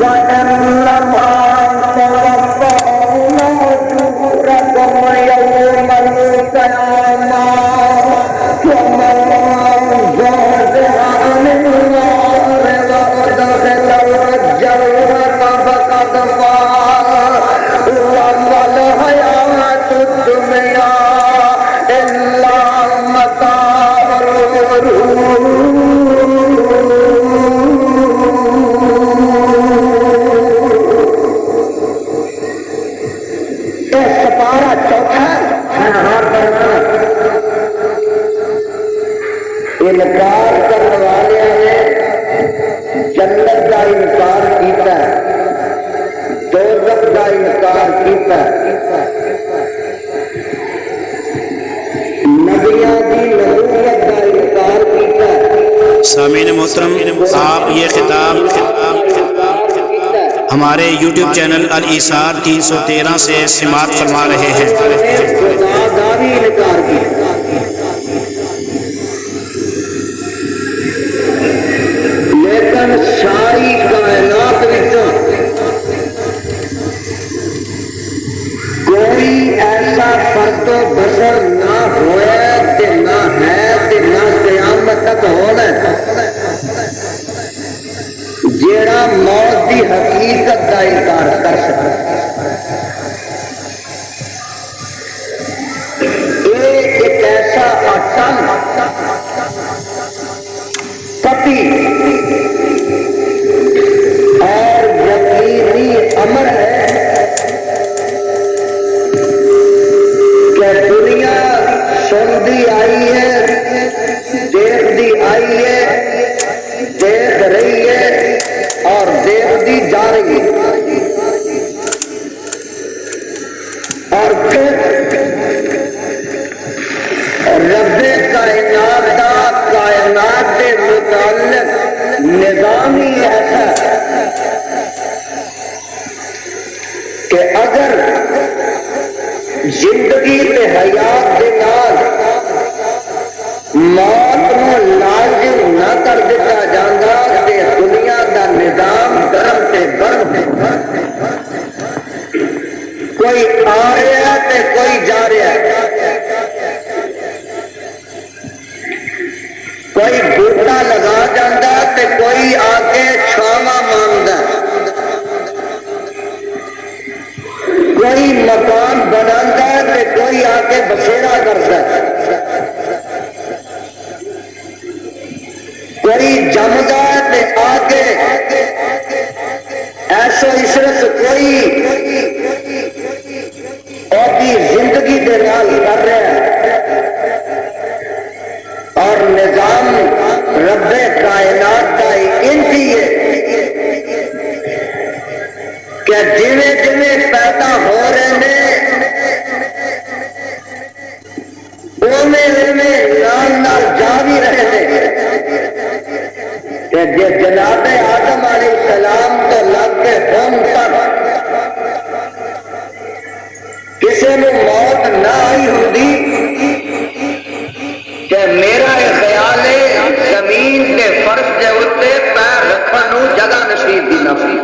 وإنما توفون أجوركم يوم القيامة ومن زحزح عن النار وأدخل الجنة فقد فاز وما الحياة الدنيا إلا متاع الغرور. سپارہ چوتھا انکار کرنے والے نے جنت کا انکار کیتا، دوزخ کا انکار کیتا، نبیوں کی نبوت کا انکار کیتا۔ سامعین محترم، آپ یہ خطاب ہمارے یوٹیوب چینل الایثار 313 سے سماعت فرما رہے ہیں۔ خدا کا بھی انکار کیا، لیکن ساری کائنات وچوں کوئی ایسا فرد و بشر نہ ہوئے تے نہ ہے تے نہ قیامت تک ہونا جیڑا موت دی حقیقت کا انکار کر سکے۔ ایک ایسا اٹل قطعی اور یقینی امر ہے کہ دنیا سنتی آئی ہے، دیکھتی آئی ہے، دیکھ رہی ہے اور دیکھتی جا رہی ہے، اور پھر رب کائنات کے متعلق نظام ہی ایسا کہ اگر زندگی کے حیات کے نال موت کو لازم نہ کر دیتا جاتا کہ دنیا کا نظام گرم سے گرم ہے، کوئی آ رہا ہے کوئی جا رہا ہے، کوئی بوٹا لگا جاتا تے کوئی آ کے چھاواں مانگتا، کوئی مکان بناتا تے کوئی آ کے بسیرا کرتا، کوئی جمدا تے آ کے ایسو عشرت کوئی اپنی زندگی دے نال کر رہا ہے۔ اور نظام رب کائنات کا انہی ہے کہ جویں جویں پیدا ہو رہے ہیں اویں اویں نال نال جا بھی رہے ہیں کہ جناب آدم علیہ السلام تو لگ کے ہم تک کسی نے موت نہ آئی ہوتی کہ میرا یہ خیال ہے زمین کے فرش کے اتنے پیر رکھنے جگہ نصیب بھی نہ ہوئی۔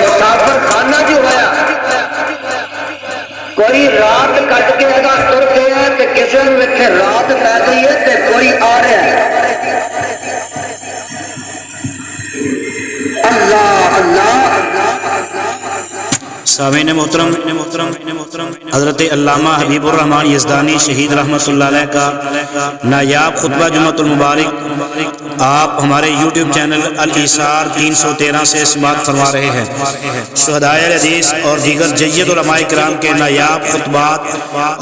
مسافر خانہ جو ہوا کوئی رات کٹ کے اگا تر گیا کہ کسی نے اتنے رات پی گئی ہے تو کوئی آ رہا ہے۔ اللہ اللہ سامعین محترم، حضرت علامہ حبیب الرحمن یزدانی شہید رحمۃ اللہ علیہ کا نایاب خطبہ جمعۃ المبارک آپ ہمارے یوٹیوب چینل الایثار 313 سے سماعت فرما رہے ہیں۔ شہدائے حدیث اور دیگر جید علماء کرام کے نایاب خطبات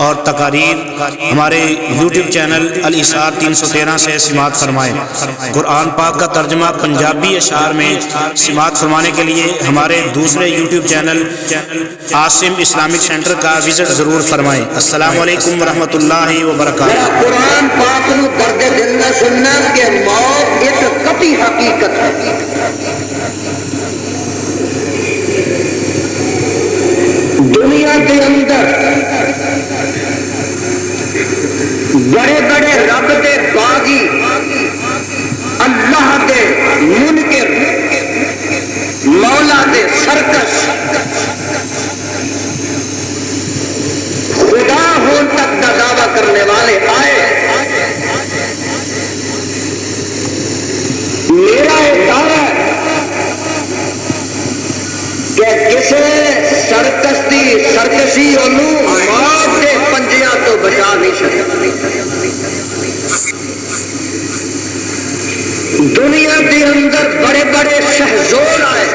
اور تقاریر ہمارے یوٹیوب چینل الایثار 313 سے سماعت فرمائیں۔ قرآن پاک کا ترجمہ پنجابی اشعار میں سماعت فرمانے کے لیے ہمارے دوسرے YouTube channel Asim Islamic centre کا وزٹ ضرور فرمائیں۔ السلام علیکم ورحمۃ اللہ وبرکاتہ۔ قرآن پاک نو درد دل نہ سننا کہ موت ایک قطعی حقیقت ہے۔ دنیا کے اندر بڑے بڑے رب دے باغی اللہ دے میرا ادارہ ہے کہ کسے سرکشی انہوں موت کے پنجیاں تو بچا نہیں سکتا. دنیا کے اندر بڑے بڑے شہزور آئے،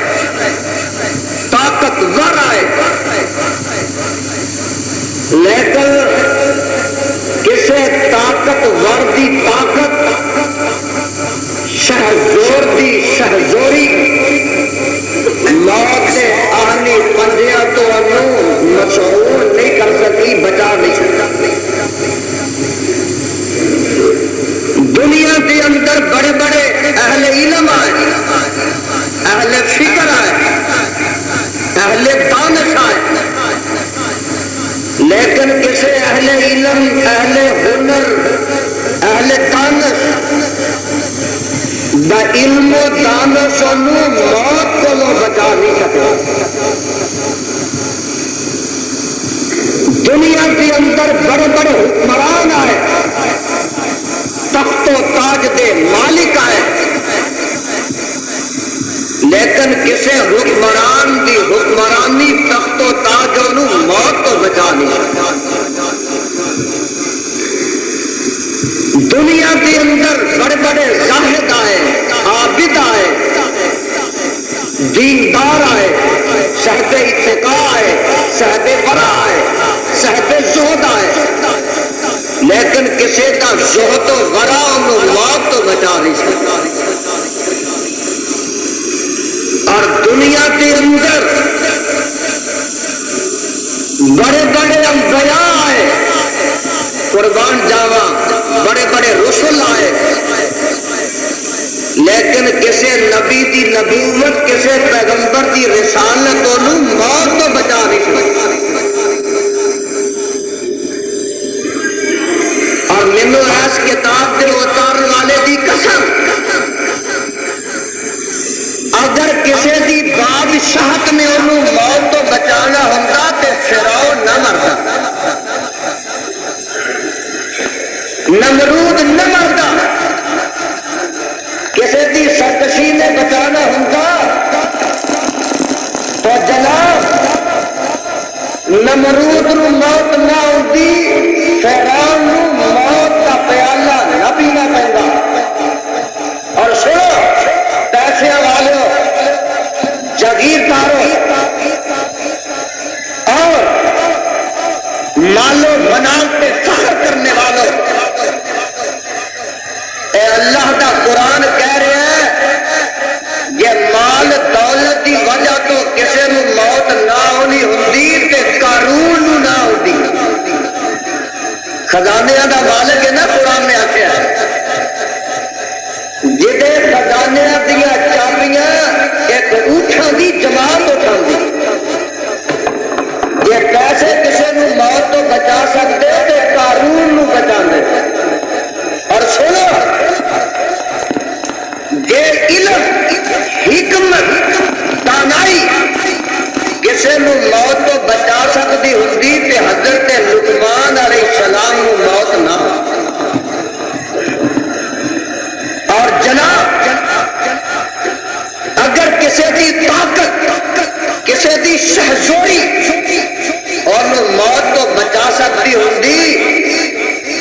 طاقتور آئے، لیکن کسے طاقتور دی طاقت، شہزور دی شہزوری موت کے آہنی پنجیاں تو انہوں مسعور نہیں کر سکی، بچا نہیں سکتا. دنیا کے اندر بڑے بڑے اہل علم آئے، اہل فکر آئے، اہل دانش آئے، لیکن کسی اہل علم، اہل ہنر، اہل دانش دا علم و دانش انہوں موت کو بچا نہیں سکتا. دنیا کے اندر بڑے بڑے حکمران آئے، تخت و تاج دے مالک آئے، لیکن کسے حکمران دی حکمرانی تخت و تاج انہوں موت تو بچا نہیں سکتا. دنیا کے اندر بڑے بڑے زاہد آئے، عابد آئے، دیندار آئے، صاحب اتقاء آئے، صاحب ورع آئے، صاحب زہد آئے، لیکن کسی کا زہد و ورع انہوں موت تو بچا نہیں سکتا. اور دنیا کے اندر بڑے بڑے انبیاء آئے، قربان جاواں، بڑے بڑے رسول آئے، لیکن کسی نبی دی نبوت، کسی پیغمبر دی رسالت انہوں موت تو بچا نہیں سکتا. اور مینو اس کتاب دے اتارن والے دی قسم، اگر کسی دی بادشاہت نے انہوں موت تو بچانا ہوتا تو فرعون نہ مرتا، نمرود نہ مرتا. کسی دی سرکشی نے بچانا ہوتا تو جناب نمرود نو موت نہ ہوتی، فرعون نو موت کا پیالہ نہ پینا پڑتا. اور سنو پیسے والوں، جاگیرداروں اور مالو منال پہ فخر کرنے والوں، اے اللہ دا قرآن کہہ رہے ہیں یہ مال دولت کی وجہ تو کسی نو موت نہ ہونی ہوندی تے قارون نو نہ ہوندی. خزانے دا مالک ہے نا قرآن نے آخیا، جدے خزانے دیا چابیاں ایک اونٹاں دی جماعت اٹھاندی. یہ پیسے کسی نو موت تو بچا سکتے تے قارون نو بچاندے. اور سنو یہ علم، حکمت، دانائی کسی نو موت تو بچا سکتی ہوندی تے حضرت لقمان علیہ السلام نو موت نہ. اور جناب اگر کسی دی طاقت، کسی دی شہزوری اور موت تو بچا سکتی ہوندی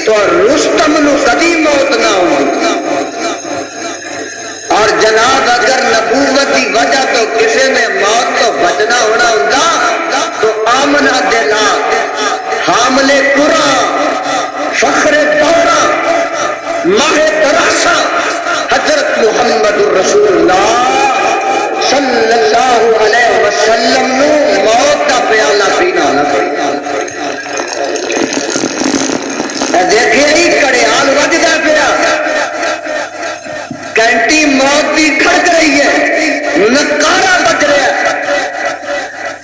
تو رستم نو کبھی موت نہ ہوندی. اور جناب اگر نبوت کی وجہ تو کسی نے موت تو بچنا ہونا ہوتا تو آمنہ دلا، حامل قرآن، فخر دورہ، ماہ تراسا حضرت محمد رسول اللہ صلی اللہ علیہ وسلم نو موت کا پیالہ پینا نہ پڑتا. دیکھے ہی کڑیال وجدا پیا، کینٹی موت بھی کھڑک رہی ہے، نکارا بج رہا ہے.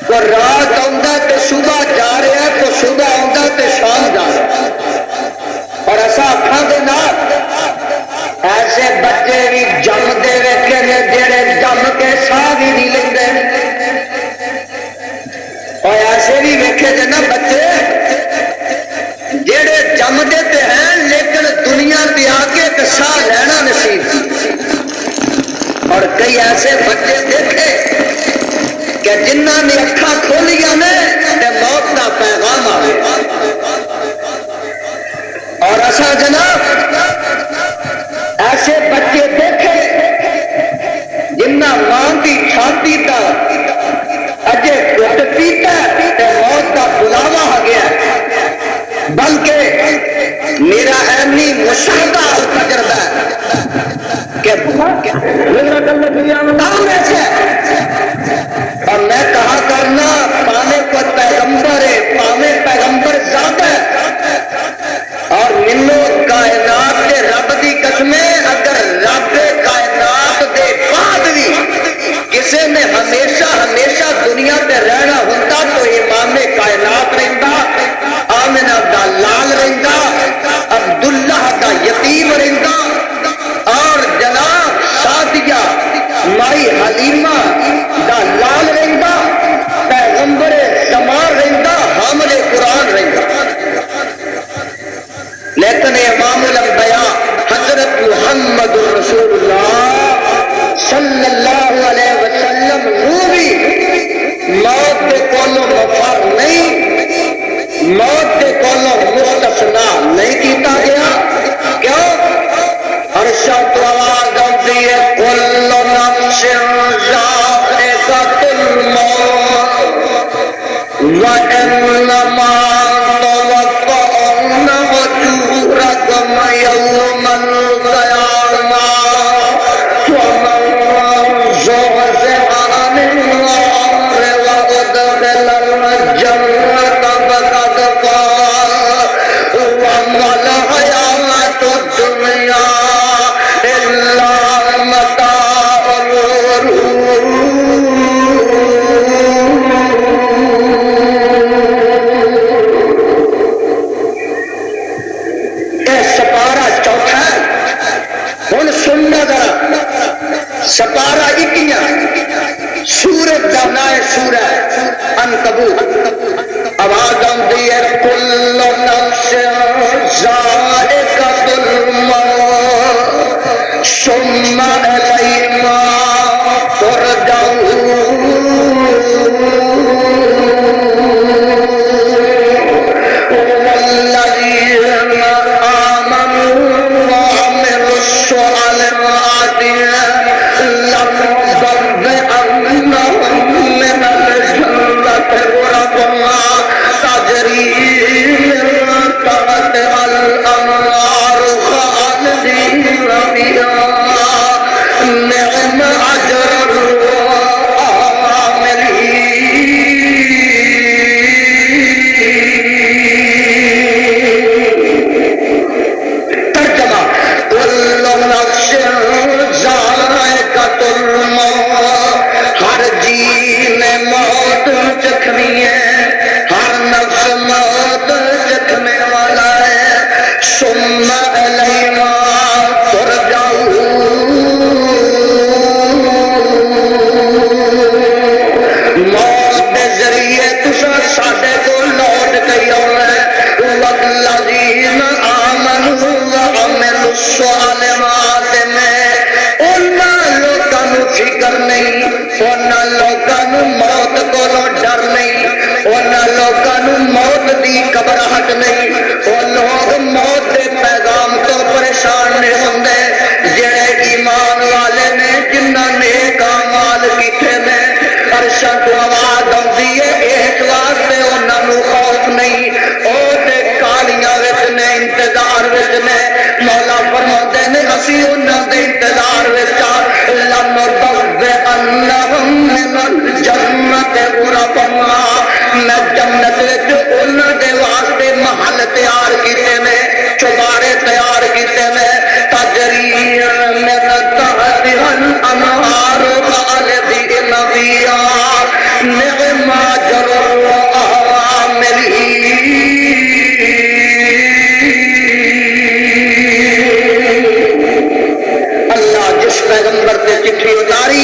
وہ رات آتا تو صبح جا رہا ہے، تو صبح آتا تو شام جا رہا ہے. اور ایسا اکھاں دے نال ایسے بچے بھی جمدے ویکھے نے جڑے جم کے ساہ بھی نہیں لیندے، اور ایسے بھی ویکھے جے نا بچے جڑے جمدے تے ہیں لیکن دنیا تے آ کے ساہ لینا نصیب. کئی ایسے بچے دیکھے کہ جنہاں نے اکھاں کھولیاں نے تے موت دا پیغام آ گیا. اور ایسا جناب ایسے بچے دیکھے جنہ ماں کی چھاتی کا اجے گھٹ پیتا تے موت کا بلاوا آ گیا. بلکہ میرا ایمی مشاہدہ تجربہ کہ اور میں کہا کرنا پانے کو پیغمبر ہے پانے پیغمبر ذات ہے اور منو کائنات کے رب دی قسمیں اگر رب کائنات دے بعد بھی کسی نے ہمیشہ ہمیشہ دنیا پہ رہنا ہوتا تو امام کائنات رہندا آمنہ دا لال رہندا عبداللہ دا یتیم رہندا اور جناب سعدیہ مائی حلیمہ دا لال رہندا پیغمبر شمار رہندا حامل قرآن رہندا. لیکن امام الانبیاء حضرت محمد رسول اللہ صلی اللہ علیہ وسلم وہ بھی موت کے کولوں مفر نہیں موت کے کولوں مستثنا نہیں کیتا گیا. کیوں؟ ارشد آواز آتی ہے کل نفس ذائقۃ الموت وانما توفون اجورکم یوم القیامہ فمن زحزح عن النار وادخل الجنة فقد فاز وما الحیاۃ الدنیا الا متاع الغرور. سپارہ چوتھا ہوں سننا ذرا سپارہ اکیاں سورت کا نام سورہ عنکبوت. آواز آتی ہے کل نفس ذائقۃ الموت ثم الینا ترجعون. والذین آمنوا وعملوا الصالحات لنبوئنهم من الجنة غرفا تجری من تحتها الأنهار خالدین فیہا نعم اجر ہر جی نے موت چکھنی ہے ہر نفس موت چکھنے والا ہے. ثم الینا ترجعون. موت کے ذریعے تساں ساڈے کو لوٹ کے آنا ہے. والذین آمنوا وعملوا الصالحات میں فکر نہیں انہاں لوگوں موت کو ڈر نہیں انہاں لوگوں موت دی گھبراہٹ نہیں. وہ لوگ موت کے پیغام تو پریشان نہیں ہوندے جڑے ایمان والے نے جنہاں نیک اعمال کیتے نے. ارشد آواز آتی ہے اس واسطے انہاں نوں خوف نہیں او تے کالیاں وچ نے انتظار وچ نے. مولا فرماتے نے اسی انہاں دے انتظار وچ جنت غرفا میں جنت انہاں دے واسطے محل تیار کیتے نے چوبارے تیار کیتے نے تجری من تحتها الانہار خالدین فیہا نعم اجر العاملین. اللہ جس پیغمبر تے چٹھی اتاری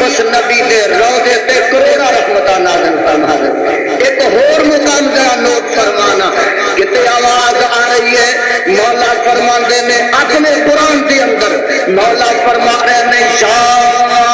اس نبی دے روضے تے کروڑا رحمتاں نازل فرما دے. ایک اور مقام ذرا نوٹ فرمانا کتے آواز آ رہی ہے مولا فرماندے نے اپنے قرآن کے اندر مولا فرما رہے نے شاہ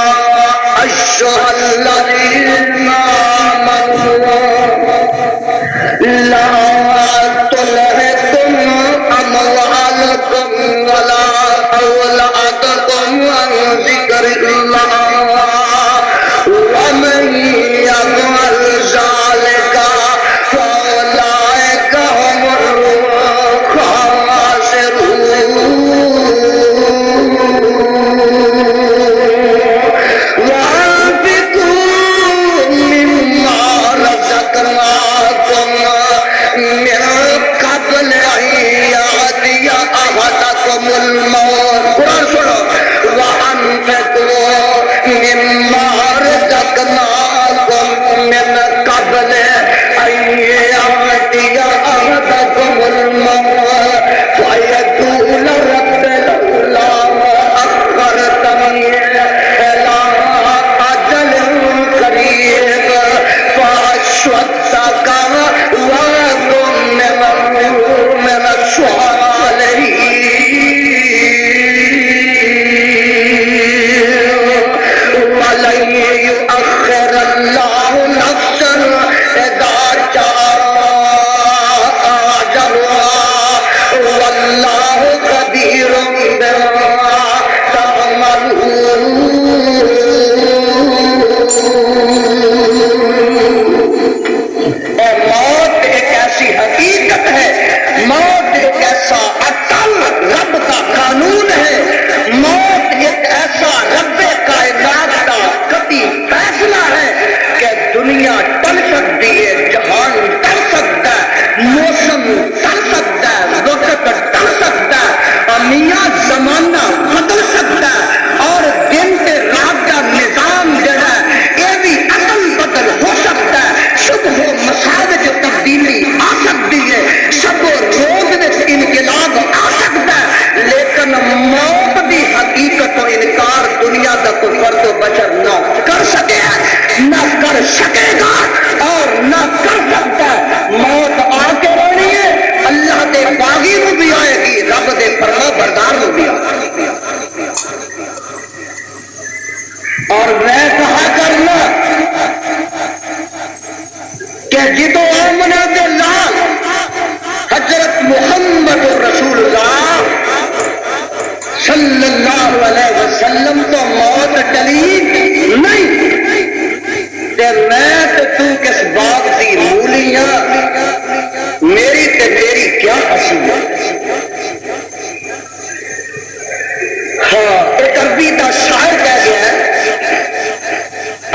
وأنفقوا مما رزقناكم من قبل أن يأتي أحدكم الموت فيقول رب لولا أخرتني إلى أجل قريب فأصدق وأكن من الصالحين ولن يؤخر الله نفسا إذا جاء أجلها والله خبير بما تعملون. اور موت ایک ایسی حقیقت ہے، موت ایک ایسا اٹل رب کا قانون ہے، موت ایک ایسا رب کائنات کا قطعی فیصلہ ہے کہ دنیا ٹل سکتی ہے، جہان ٹل سکتا ہے، موسم ٹل سکتا ہے، وقت ٹل سکتا ہے، میاں زمانہ بدل سکتا ہے، اور دن کے رات کا نظام جو ہے یہ بھی عدل بدل ہو سکتا ہے، صبح و مساء جو تبدیلی آ سکتی ہے، شب و روز میں انقلاب آ سکتا ہے، لیکن موت کی حقیقت و انکار دنیا کا کوئی فرد و بشر نہ کر سکے، نہ کر سکے گا اور نہ کر سکتا ہے۔ موت آ کے رہنی ہے، اللہ کے باغی کو بھی آئے گی، رب کے فرما بردار کو بھی آئے گی۔ اور میں کہا کرنا کہ جدو آمنہ باللہ حضرت محمد رسول اللہ صلی اللہ علیہ وسلم تو موت ٹلی نہیں، تے میں تے تو کس بات کی مولیاں، میری تے تیری کیا حسیت۔ ہاں ایک عربی کا شاعر کہہ گیا ہے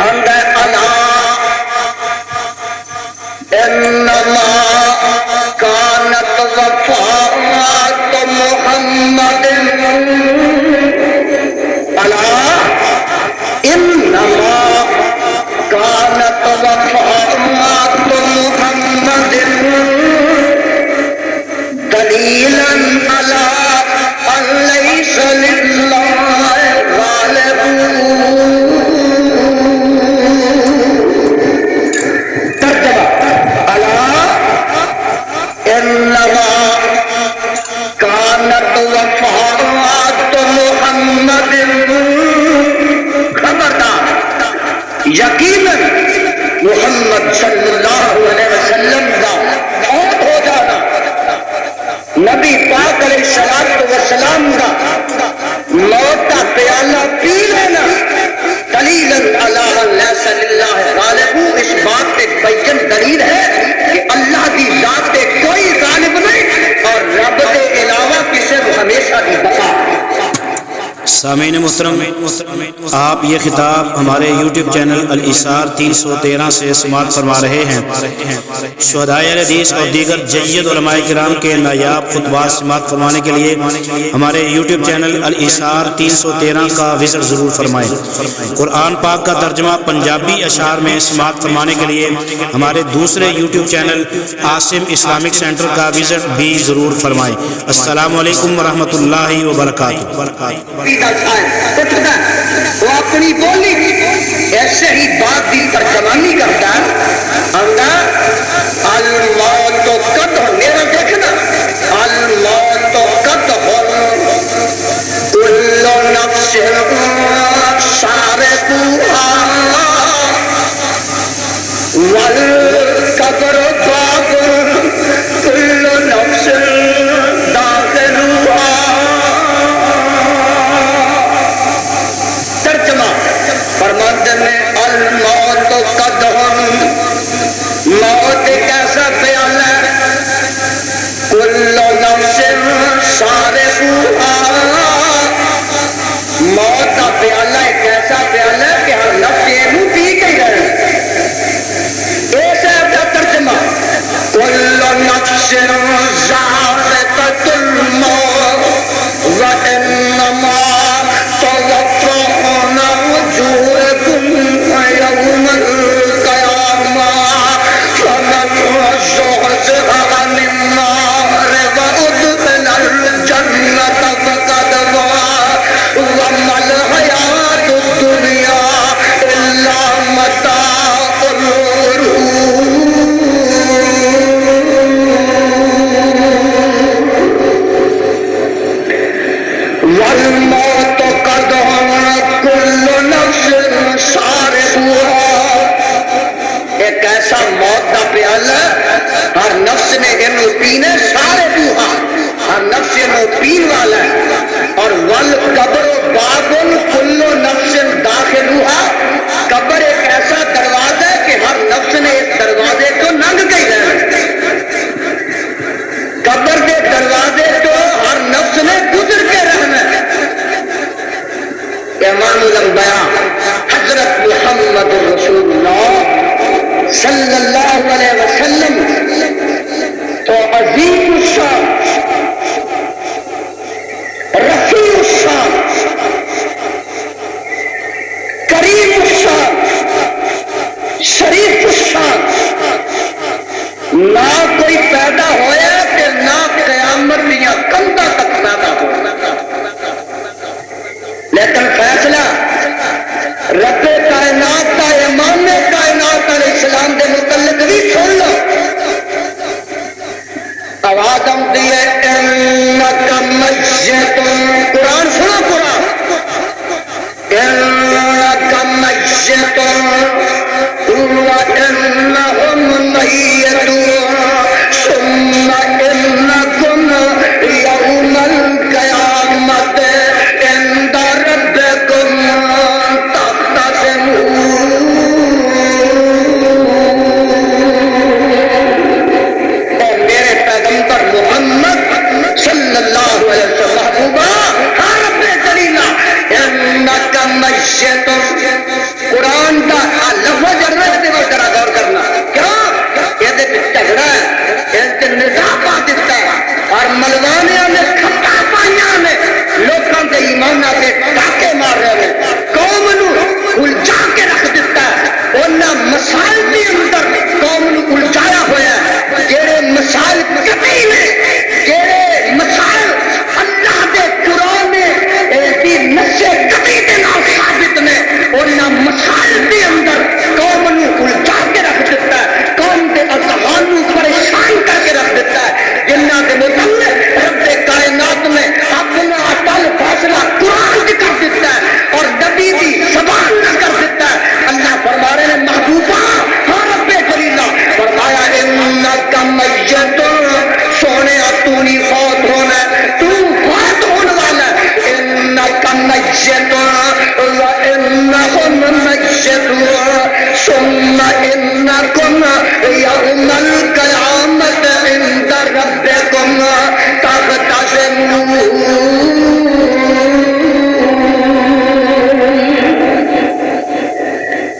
اندر انا انما كانت وفاة محمد الا انما كانت وفاة محمد دليلا على ان ليس لله غالب۔ انما كانت وفاة محمد، خبردار یقیناً محمد صلی اللہ علیہ وسلم کا موت ہو جانا، نبی پاک علیہ الصلوۃ والسلام کا موت کا پیالہ پی لینا، دلیلاً علی ان لیس للہ غالب، اس بات پہ بین دلیل ہے کہ اللہ کی ذات پہ کوئی غالب نہیں اور رب کے علاوہ کسی کو ہمیشہ کی بقا۔ سامعین محترم، آپ یہ خطاب ہمارے یوٹیوب چینل الایثار 313 سے سماعت فرما رہے ہیں۔ شہدائے اہل حدیث اور دیگر جید علماء کرام کے نایاب خطبات سماعت فرمانے کے لیے ہمارے یوٹیوب چینل الایثار 313 کا وزٹ ضرور فرمائیں۔ قرآن پاک کا ترجمہ پنجابی اشعار میں سماعت فرمانے کے لیے ہمارے دوسرے YouTube channel Asim Islamic centre کا وزٹ بھی ضرور فرمائیں۔ السلام علیکم ورحمۃ اللہ وبرکاتہ۔ وہ اپنی بولی ایسے ہی بات دل پر جوانی کرتا ہے، الموت قدح، میرا دیکھنا الموت قدح کل نفس سارقها والقبر باب کل نفس داخلها۔ فرماتے ہیں الموت قدح، موت ایک ایسا پیالہ ہے، کل نفس شاربها، موت کا پیالہ ایک ایسا پیالہ ہے کہ ہر نفس یہ پی کے رہے۔ ایسا ہے ترجمہ کل نفس ذائقۃ الموت وانما توفى امام الانبیاء حضرت محمد رسول اللہ صلی اللہ علیہ وسلم تو عظیم الشان، رفیع الشان، کریم الشان، شریف الشان نہ کوئی پیدا ہویا کہ نہ قیامت دیا کندھاں تک پیدا ہو، لیکن فیصلہ رب کائنات کا، امام کائنات علیہ السلام کے متعلق بھی سن لو۔ آواز آتی ہے انک میت، قرآن سنو، قرآن انک میت وانہم میتون ثم انکم یوم القیامت عند ربکم تختصمون۔ اے میرے پیغمبر محمد صلی اللہ علیہ وسلم، محبوبہ ہاں رب جلیلہ انک میت، قرآن کا لفظ جرت ذرا غور کرنا، کیوں یہ جھگڑا ہے، اس نظام پا دیتا ہے اور ملوانیاں نے کھپا پائیاں نے لوگوں کے ایمان سے ڈاکے مار رہے ہیں، قوم نو الجھا کے رکھ دیتا ہے، انہاں مسائل کے اندر قوم نو الجھایا ہوا ہے، جڑے مسائل قطعی نے، جڑے مسائل اللہ دے قرآن نے ایسی نصے قطعی کے نام ثابت نے، انہاں مسائل کے اندر قوم نو الجھا کے رکھ دیتا ہے، قوم کے اذہان نو پریشان کر کے رکھ دیتا ہے، جنہاں کے متعلق رب کائنات نے اپنا اٹل فیصلہ قرآن کی کر دیتا ہے اور نبی دی زبان نہ کر دیتا ہے۔ اللہ فرما رہے ہیں محبوبہ ہاں رب جلیلہ فرمایا انک میت، سونے تو نہیں فوت ہونا، تو فوت ہونے والا ہے، انک میت وانہم میتون ثم انکم یوم القیامت عند ربکم تختصمون۔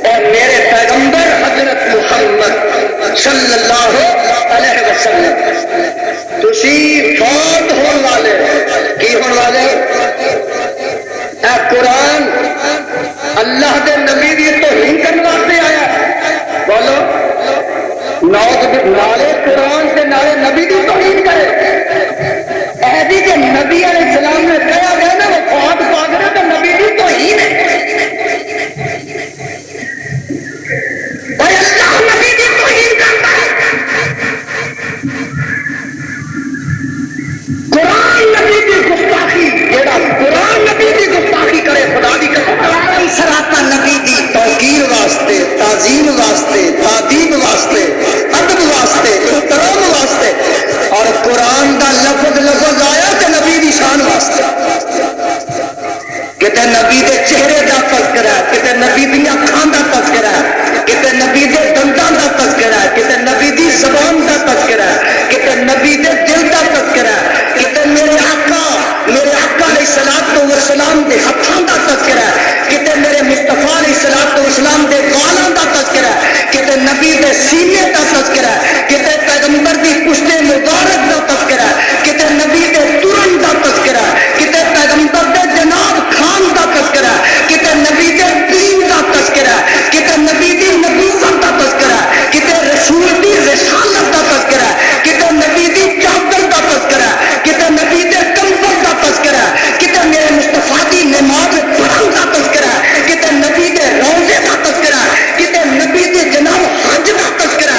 اے میرے پیغمبر حضرت محمد صلی اللہ علیہ وسلم، تسی فوت ہون والے، کی ہون والے؟ اے قرآن اللہ دے نبی دی توہین کرنے واسطے آیا، بولو نالے قرآن سے نالے نبی دی توہین کرے، ایسی کہ نبی علیہ السلام نے کہا گیا نا وہ فوت پا گیا تو نبی دی توہین ہے، اور اللہ نبی دی توہین کرتا ہے، قرآن نبی دی گستاخی، جیڑا قرآن نبی دی گستاخی کرے خدا دی قسم سراپا نبی دی توقیر واسطے، تعظیم واسطے، تعدیب واسطے، ادب واسطے، احترام واسطے، اور قرآن دا لفظ آیا کہ نبی دی شان واسطے، کتے نبی دے چہرے دا تذکرہ، کتے نبی دی اکھاں دا تذکرہ، کتے نبی دے دنداں دا تذکرہ، کتے نبی دی زبان دا تذکرہ، کتے نبی دے دل دا تذکرہ، کتے میرے آقا علیہ الصلوۃ والسلام دے ہتھاں دا تذکرہ، کتے میرے مصطفیٰ علیہ الصلوۃ والسلام دے والاں دا تذکرہ، کتے نبی دے سینے دا تذکرہ، کتے پیغمبر دی پشت مبارک دا تذکرہ، کتے نبی دے ترن دا تذکرہ، کتے پیغمبر دے جناب خان دا تذکرہ، کتے نبی دے دین دا تذکرہ، کتے نبی دی نبوت دا تذکرہ، کتے رسول دی رسالت دا تذکرہ، کتے نبی دی چادر دا تذکرہ، کتے نبی دے کمبل دا تذکرہ، کتے میرے مصطفیٰ دی نماز پڑھن دا تذکرہ، کتے نبی دے روزے دا تذکرہ، کتے نبی دے جناب حج دا تذکرہ،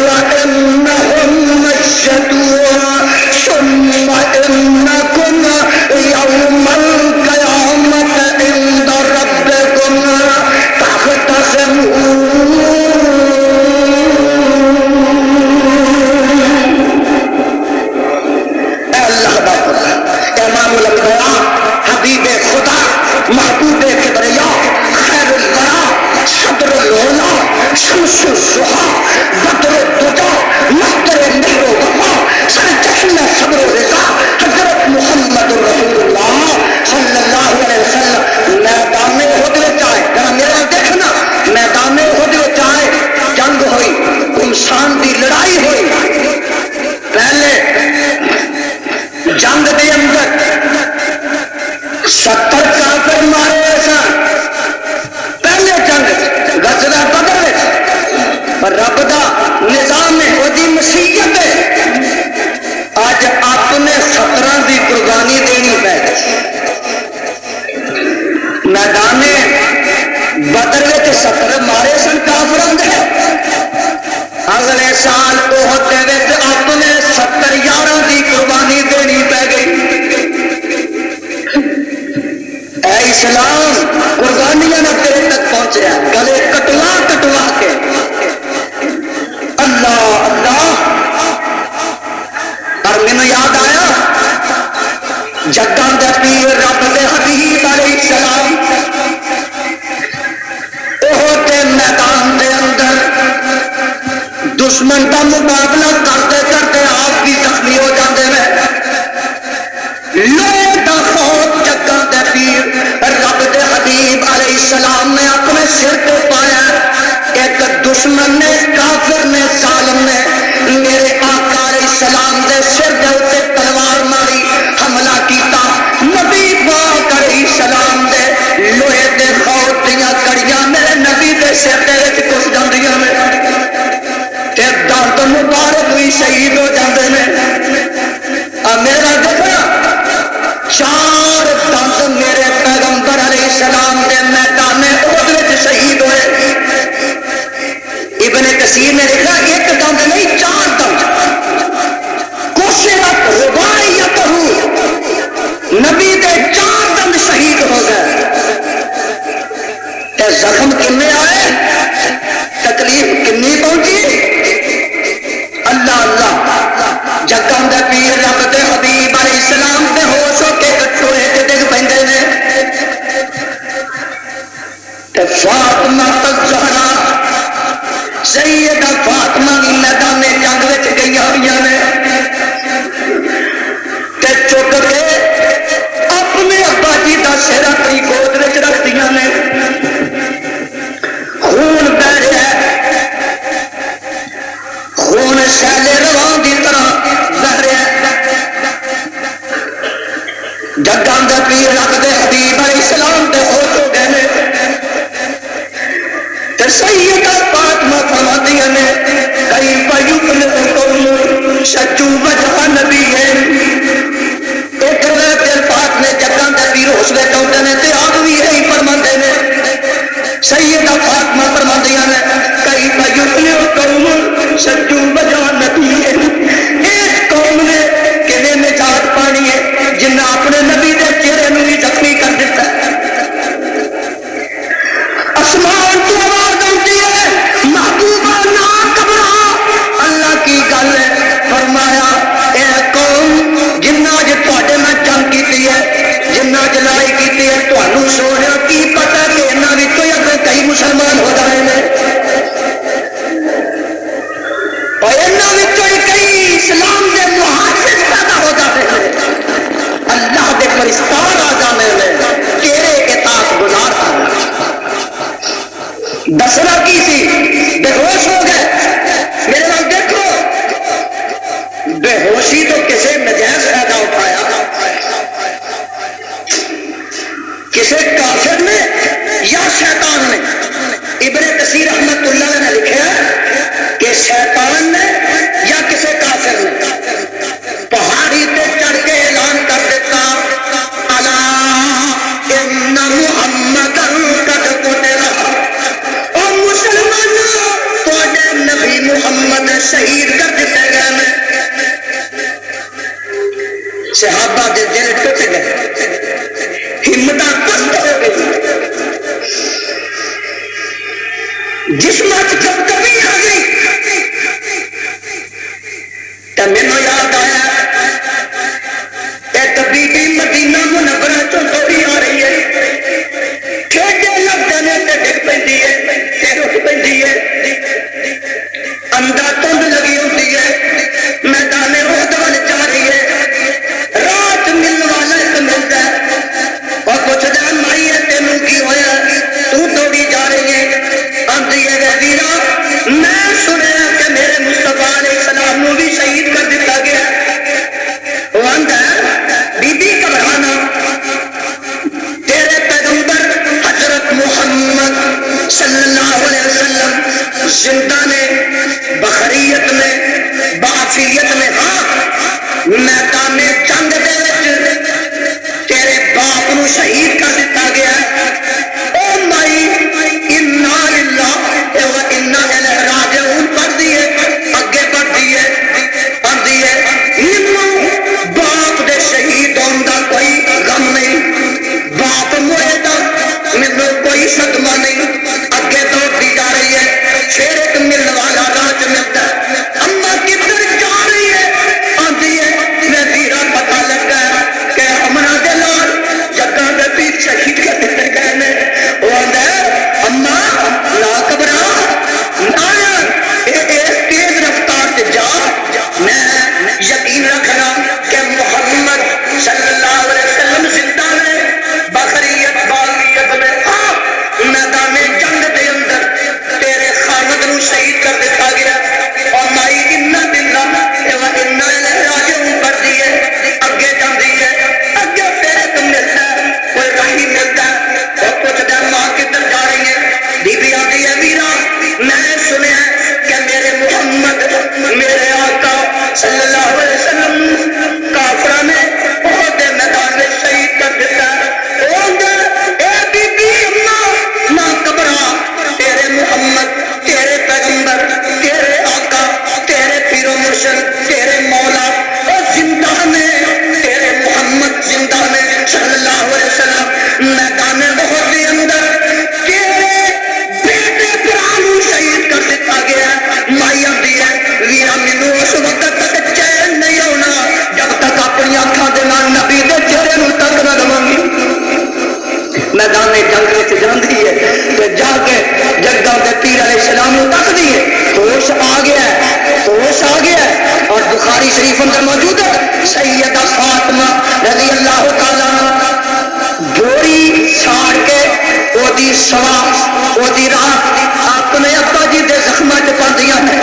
وإنهم مشتوا ثم إنكم يوم القيامة عند ربكم تختصمون. اللہ باقر امام الانبیاء حبیب خدا محبوب کبریا خیر الورا صدر العلا شمس الضحا بدر الدجا مصدر مہر و وفا سر چشم صبر و رضا حضرت محمد رسول اللہ صلی اللہ علیہ وسلم میدان احد وچ آئے. ذرا میرا دیکھنا میدان احد وچ آئے جنگ ہوئی گمشان دی لڑائی ہوئی. پہلے جنگ دے اندر 70 کافر مارے سن. پہلے جنگ غزوہ بدر وچ پر رب دا نظام وہی مسیحیت ہے. اج اپنے 17 دی قربانی دینی پے. میدان بدر وچ 70 مارے سن کافراں دے. اگلے سال احد دے وچ اپنے 70 یاراں دی قربانی دینی پے گئی. اے اسلام قربانیاں نہ تیرے تک پہنچیا گلے کٹوا کٹوا کے. اللہ اللہ. اور مینوں یاد آیا جگاں دے پیر رب دے حبیب علیہ السلام احد دے میدان دے اندر دشمن کا مقابلہ کرتے کرتے آپ بھی زخمی ہو جاتے ہیں. لوہے کا خوف جگاں دے پیر رب دے حبیب علیہ السلام نے اپنے سر پہ پایا. ایک دشمن نے کافر نے ظالم نے میرے آقا علیہ السلام دے سر دے اوپر تلوار ماری حملہ کیتا. نبی پاک علیہ السلام دے لوہے دے خوف دیاں کڑیاں میرے نبی دے سر دے وچ گھس جاندیاں نے. دانت مبارک بھی شہید ہو جاتے ہیں. میرا دیکھنا 4 دانت میرے پیغمبر علیہ السلام دے میدان احد وچ شہید ہوئے. ابن کثیر نے لکھا ایک دانت نہیں 4 دانت. کوشرت رباعیتہ نبی دے 4 دانت شہید ہو گئے. تے زخم کنے آئے تکلیف کنی پہنچی. اللہ اللہ. جگاں دے پیر رب دے حبیب علیہ السلام دے ہوش ہو کے کٹوئے تے ڈگ پیندے نے. تے فاطمہ الزہرا سیدہ فاطمہ بھی میدان جنگ وچ گئی ہوئی نے. تے چک کے اپنے ابا جی دا سر اپنی گود وچ رکھ دیاں نے. خون بہ رہا ہے. خون سیلے رواں دی طرح بہ رہا ہے. جگاں دے پیر رب دے حبیب علیہ السلام دے ہوش ہو گئے نے. تے سیدہ فاطمہ فرماندیاں نے کئی پیوکن قوم سچو وجہ نبی ہے. ایک دل پاک نے جگاں دے پیر ہوش وچ آندے نے تے آپ بھی یہی فرماندے نے. سیدہ فاطمہ فرماندیاں نے کئی پیوکن قوم سچو وجہ نبی ہے. اس قوم نے کنے نجات پانی ہے جنہیں اپنے نبی دے چہرے نو بھی زخمی کر دیتا ہے. آسمان تو آواز آتی ہے محبوبہ نہ گھبرا. اللہ کی گل ہے. فرمایا اے قوم جنہ اج تواڈے نال جنگ کیتی ہے جنہ اج لڑائی کیتی ہے تانوں سوہرا کی پتہ کہ انہاں وچوں اگر کئی مسلمان ہو جائے نے اور انہاں وچوں کئی اسلام دے محافظ پیدا ہو جاتے ہیں. اللہ دے فرشتار آ جانے میں تیرے اطاعت گزار آ جانے. دسنا کی سی بے ہوش ہو گئے. میرے نال دیکھو بے ہوشی تو کسی نجائز فائدہ اٹھایا کسی کافر نے یا شیطان نے. ابن کثیر رحمت اللہ نے لکھا کہ شیطان نے یا کسی کافر نے پہاڑی پہ چڑھ کے اعلان کر دیتا الا ان محمدن قد قتل. او مسلمانوں تواڈے نبی شہید کر دیتے گئے. صحابہ دے دل ٹوٹ گئے, ہمت پست ہو گئی, جسمت جب کبھی آ گئی تو مینوں یاد آیا ایک بی بی مدینہ منورہ چوں دوڑی آ رہی ہے, ٹھیکے لگتے نے تے ڈگ پیندی ہے تے رک پیندی ہے, اندر تند لگی ہوتی ہے, میدان احد ول جا رہی ہے, رات ملن والا ایک ملتا ہے اور پوچھتا ہے مائی ہے تینوں کی ہویا تو دوڑی جا رہی ہے, آندی ہے ویرا میں سنیا کہ میرے مصطفیٰ علیہ السلام نو بھی شہید کر دیتا گیا. وہ آندا ہے بی بی گھبرانا, تیرے پیغمبر حضرت محمد صلی اللہ علیہ وسلم زندہ نے, بخریت میں, بعافیت میں, ہاں میدان جنگ دے وچ تیرے باپ نو شہید کر دیتا گیا. او مائی انا للہ و انا الیہ راجعون پڑھ دیے, اگے بڑھ دیے, آندی ہے مینوں باپ دے شہید ہون دا کوئی غم نہیں, باپ موئے دا مینوں کوئی صدمہ نہیں, اگے دوڑتی جا رہی ہے, پھر ایک ملن والا راہ چ ملتا ہے, اما کدھر جا رہی ہے, آندی ہے میں ویرا پتہ لگا کہ امنا دے لال جگہ دے پیچھے شہید کر دیتے گئے نے. وہ آندا ہے اما لا گھبرا نہ, اس تیز رفتار سے جا, میں یقین رکھنا کہ محمد صلی اللہ علیہ وسلم زندہ نے, بخریت باغیت میں, ہاں میدان جنگ دے اندر تیرے خامد نو شہید کر دیتا گیا. اور مائی انا للہ و انا الیہ راجعون پڑھ دیے, اگے جاندی ہے, اگے پھر ایک ملتا ہے, کوئی راہی ملتا ہے, اور پوچھتا ہے ماں کدھر جا رہی ہے, بی بی آتی ہے ویرا میں سنیا کہ میرے محمد میرے آقا صلی اللہ علیہ وسلم کافرہ نے بہت میدان میں شہید کر دیتا ہے. اے بی بی اماں نہ گھبرا, تیرے محمد, تیرے پیغمبر, تیرے آقا, تیرے پیر و مرشد, تیرے مولا اور زندہ نے, تیرے محمد زندہ نے صلی اللہ علیہ وسلم میدان بہت کے اندر تیرے بیٹے پرانو شہید کر دیتا گیا. مائی آتی ہے ویرا مینوں اس وقت تک چین نہیں ہونا جب تک اپنی اکھاں دے نال نبی دے چہرے نوں تک نہ لواں گی. میدان جنگ وچ جاندی ہے تے جا کے جگہ دے پیر علیہ السلام نوں تکدی ہے, ہوش آ گیا ہے, ہوش آ گیا ہے. اور بخاری شریف اندر موجود ہے سیدہ فاطمہ رضی اللہ تعالی عنہ گوری چھاڑ کے اودی سوا اودی راہ اپنے ابا جی دے زخماں چ پاندیاں نے,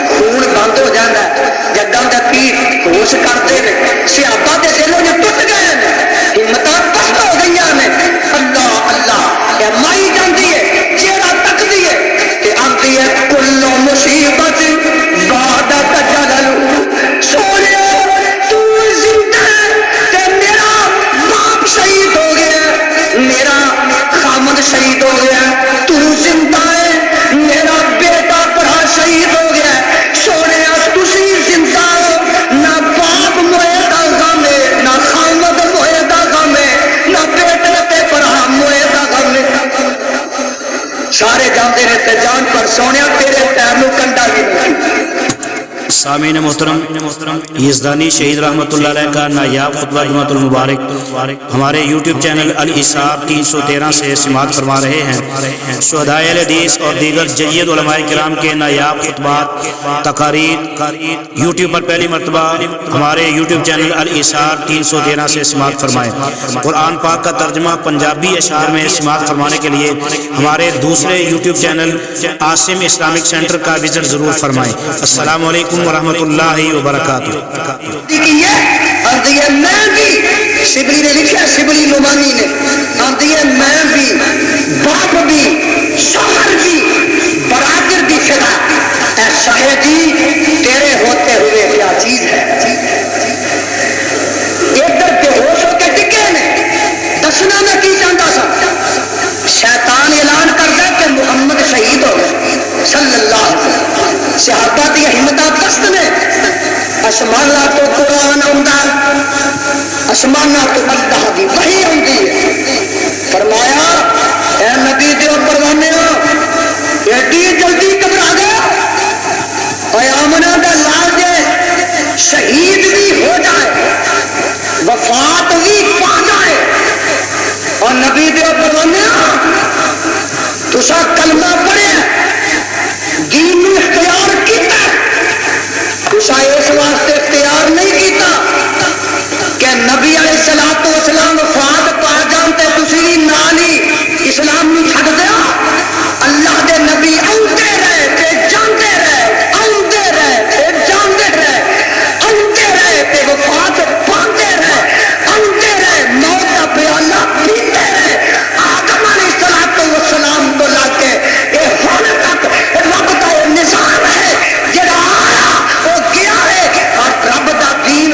خون بند ہو جاتا ہے. جگہ دے پیر ہوش کرتے ہیں, صحابہ دے دلوں جو ٹوٹ گئے ہیں, ہمتاں پست ہو گئی نے. اللہ اللہ اے مائی جاندی ہے چہرہ تکدی ہے تے آندی ہے کل مصیبت بعد تجلل, سونیا تو زندہ ہے تے میرا باپ شہید ہو گیا, میرا خامد شہید ہو گیا, تو زندہ ہے, میرا بیٹا پڑھا شہید ہو گیا. سونیا تسی زندہ ہو, نہ باپ موئے دا غم ہے, نہ خامد موئے دا غم ہے, نہ بیٹے تے پڑھا موئے دا غم ہے. سارے جاندے نے تے جان پر سونیا تیرے پیر نو کنڈا بھی نہیں. سامعین محترم, یزدانی شہید رحمۃ اللہ علیہ کا نایاب خطبہ جمعۃ المبارک ہمارے یوٹیوب چینل الاساب 313 سے سماعت فرما رہے ہیں. شہدائے اہل حدیث اور دیگر جید علماء کرام کے نایاب خطبات تقاریر یوٹیوب پر پہلی مرتبہ ہمارے یوٹیوب چینل الاساب 313 سے سماعت فرمائیں. قرآن پاک کا ترجمہ پنجابی اشعار میں سماعت فرمانے کے لیے ہمارے دوسرے YouTube channel Asim Islamic centre کا وزٹ ضرور فرمائیں. السلام علیکم ورحمۃ اللہ وبرکاتہ. میں بھی شبلی نے لکھا, شبلی نعمانی نے, آتی ہے میں بھی, باپ بھی, شوہر بھی, برادر بھی فدا. اے شاہدی تیرے ہوتے ہوئے کیا چیز ہے. ادھر بے ہوش ہو کے ٹکے نے, دسنا میں کی چاہتا سا, شیطان اعلان کرتا کہ محمد شہید ہو گئے صلی اللہ علیہ وسلم. صحابہ دی ہمتاں پست نے آسماناں تو قرآن آوندا آسماناں تو اللہ دی وحی آندی ہے فرمایا اے نبی دے پروانیو ایڈی جلدی گھبرا گیا اے آمنہ دا لال جے شہید بھی ہو جائے وفات بھی پا جائے اور نبی دے پروانیو تسا کلمہ پڑھیا دین نو اختیار کیتا تسا اس واسطے اختیار نہیں کیتا کہ نبی علیہ الصلوۃ والسلام وفات پا جان تے تسی نال ہی اسلام نو چھڈ دیا اللہ دے نبی آندے رہے تے جاندے رہے آندے رہے تے جاندے رہے آندے رہے تے وفات پاندے رہے آندے رہے موت دا پیالہ پیندے رہے آدم علیہ الصلوۃ والسلام تو لا کے اے ہن تک رب دا نظام ہے جڑا آیا او گیا ہے اور رب دا دین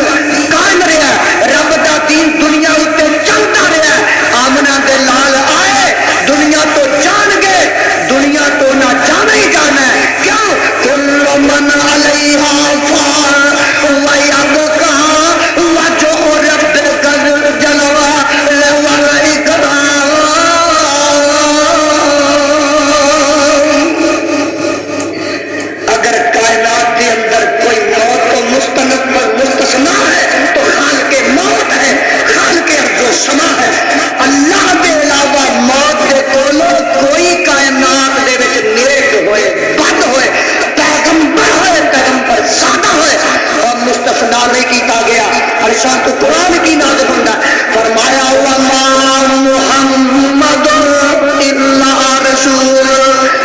قائم رہا رب دا دین دنیا اتے چلتا رہا آمنہ دے لال آئے دنیا تو جان گئے دنیا تو نہ جانا ہی جانا ہے کیوں کل من علیہا فان ویبقا وجہ ربک ذو الجلال والاکرام اگر کائنات کے اندر کوئی موت کو مستثنا ہے تو خالق موت ہے خالق ارض و سما ہے اللہ کے علاوہ موت کے کولو کوئی کائنات دے وچ نیک ہوئے بد ہوئے پیغمبر سادہ ہوئے اور مستثنا نہیں کیتا گیا ارشاد تو قرآن کی نازل ہوندا فرمایا وما محمد الا رسول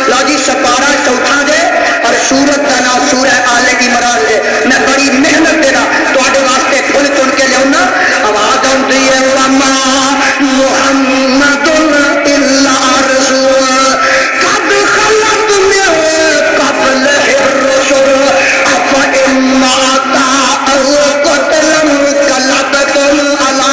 لا جی سپارہ چوتھا دے اور سورت کا نام سورہ آل عمران ہے میں بڑی محنت دینا تواڈے واسطے کھل چن کے لیاؤنا آواز آندی ہے وما محمد الا رسول قد خلت من قبلہ الرسل افإن مات أو قتل انقلبتم على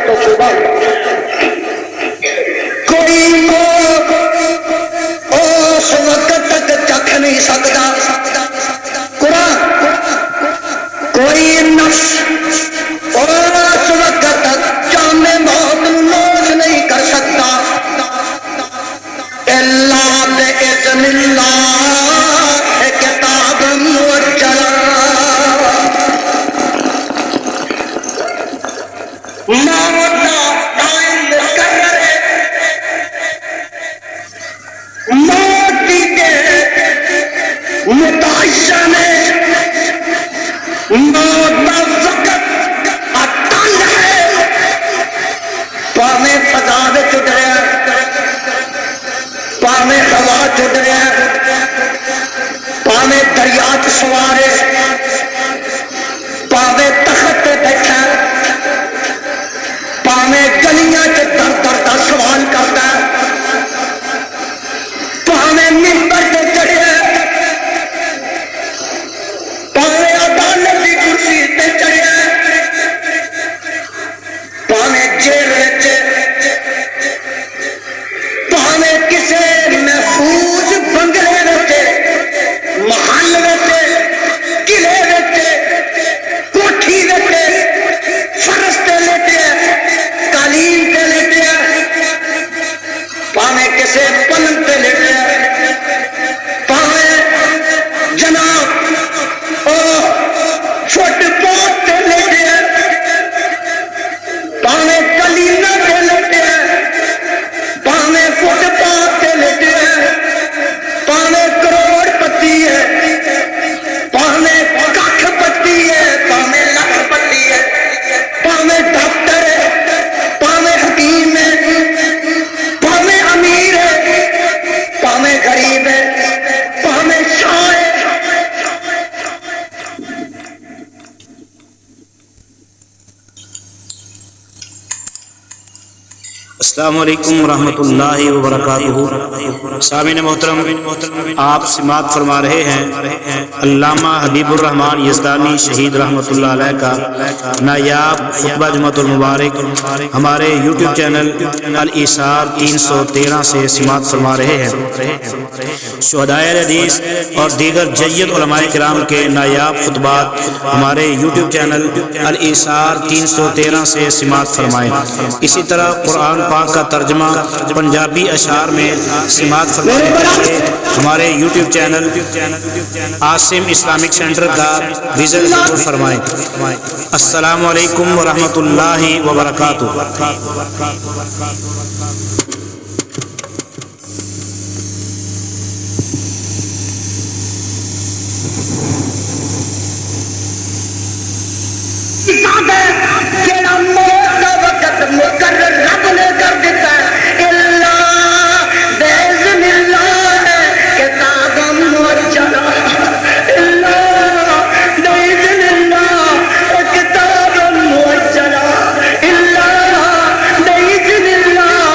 تو صبح کوئی موت اس وقت تک چکھ نہیں سکتا، قرآن کوئی نفس اس وقت تک جام موت نوش نہیں کر سکتا الا باذن اللہ کتاب موجلا۔ موت کا ٹائم مقرر ہے، موت کی ڈیٹ متعین ہے، موت کا وقت اٹل ہے، پاویں فضا وچ اڈ رہا ہے، پاویں ہوا چ اڈ رہا ہے، پاویں دریا چ سوار ہے، پاویں تخت تے بیٹھا ہے، پاویں گلیاں چ در در دا سوال کرتا ہے، پاویں منبر تے چڑھیا ہے، پاویں عدالت دی کرسی تے چڑھیا ہے، پاویں جیل وچ، پاویں کسے محفوظ بنگلے وچ، محل وچ، قلعے وچ، کوٹھی وچ، فرش تے لیٹیا، قالین تے لیٹیا، پاویں کسے پلنگ تے لیٹیا، پاویں جناب فٹ پاتھ تے لیٹیا، پاویں کلینا تے لیٹیا، پاویں فٹ پاتھ تے لیٹیا، پاویں کروڑ پتی ہے، پاویں ککھ پتی ہے، پاویں لکھ پتی ہے، پاویں ڈاکٹر ہے، پاویں حکیم ہے، پاویں امیر ہے، پاویں غریب ہے، پاویں شاہ ہے۔ السلام علیکم ورحمۃ اللہ وبرکاتہ۔ سامعین محترم، آپ سماعت فرما رہے ہیں علامہ حبیب الرحمان یزدانی شہید رحمۃ اللہ علیہ کا نایاب خطبہ جمعۃ المبارک ہمارے یوٹیوب چینل الایثار 313 سے سماعت فرما رہے ہیں۔ شہدائے حدیث اور دیگر جید علماء کرام کے نایاب خطبات ہمارے یوٹیوب چینل الایثار 313 سے سماعت فرمائیں۔ اسی طرح قرآن پاک کا ترجمہ پنجابی اشعار میں سماعت فرمانے کے لیے ہمارے YouTube channel Asim Islamic centre کا وزٹ ضرور فرمائیں۔ السلام علیکم ورحمۃ اللہ وبرکاتہ۔ جیڑا موت کا وقت مقرر رب نے کر دیتا ہے الا باذن اللہ کتاب موجلا، الا باذن اللہ کتاب موجلا، الا باذن اللہ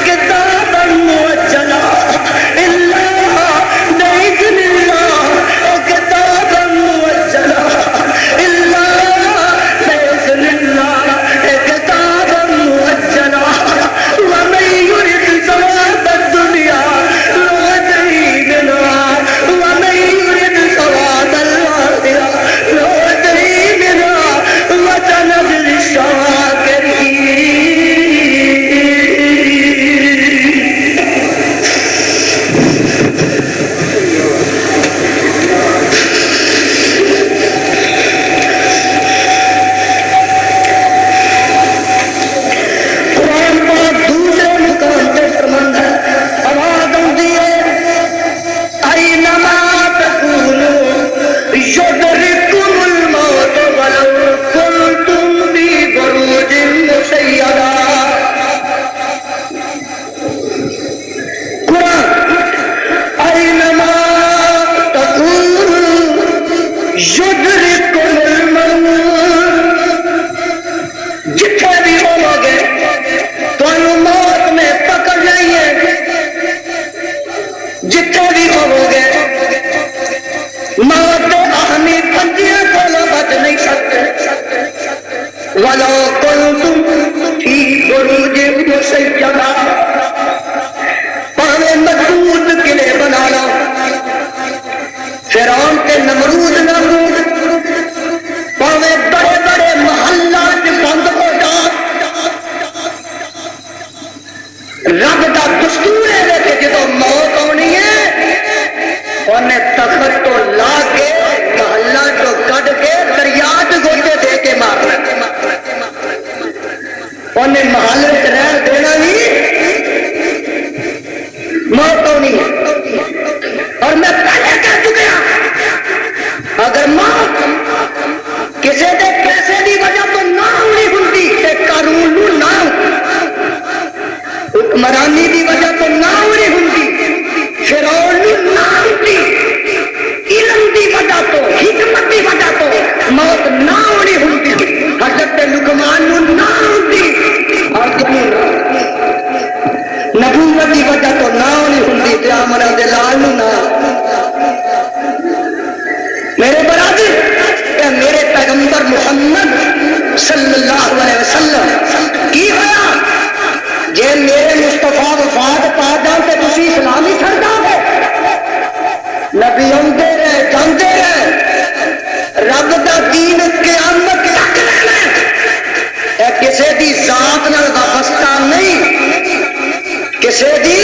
کتاب موجلا، الا باذن اللہ کتاب موجلا، الا بإذن الله كتابا مؤجلا، ومن يرد ثواب الدنيا نؤته منها، ومن يرد ثواب الآخرة نؤته منها وسنجزي الشاكرين۔ قرآن پاک دوسرے مقام پہ فرماتا ہے، آواز آتی ہے اینما تکونوا یدرککم الموت ولو کنتم فی بروج مشیدہ۔ قرآن اینما تکونوا یدرککم الموت، جتھے بھی ہو گے تو موت میں پکڑ لائیے، جتھے بھی ہو گے موت اہمی پنجیاں کو بچ نہیں سکتے، وَلَوْ كُنْتُمْ فِي عروج مسیدہ پاوے مضبوط قلعے بنا لو فرعون تے نمرود پاوے بڑے بڑے محلات بند ہو جا رب دا دستور ہے کہ جدو موت آنی ہے انہیں تخت تو لا کے محلہ تو کٹ کے دریا گوٹے دے کے مارنا انہیں محل رہ دینا نہیں موت آنی ہے اور میں پہلے کہہ چکا اگر موت کسی کے پیسے کی وجہ تو نہ ہونی ہوتی قانون نہ حکمرانی کی وجہ تو نہ ہونی ہوتی فرعون نہ ہوتی علم کی وجہ تو حکمت کی وجہ تو موت نہ ہونی ہوتی حضرت لقمان نہ ہوتی اور نبوت کی وجہ تو نہ ہونی ہوتی تے آمنہ دلال نہ میرے برادر میرے پیغمبر محمد صلی اللہ علیہ وسلم کی ہوا جے میرے مصطفیٰ وفات پا جان تے تسی اسلام ہی چھڑ جاؤ گے نبی آندے رہے جاندے رہے رب دا دین قیامت تک رہنا اے کسے دی ذات نال وابستہ نہیں کسے دی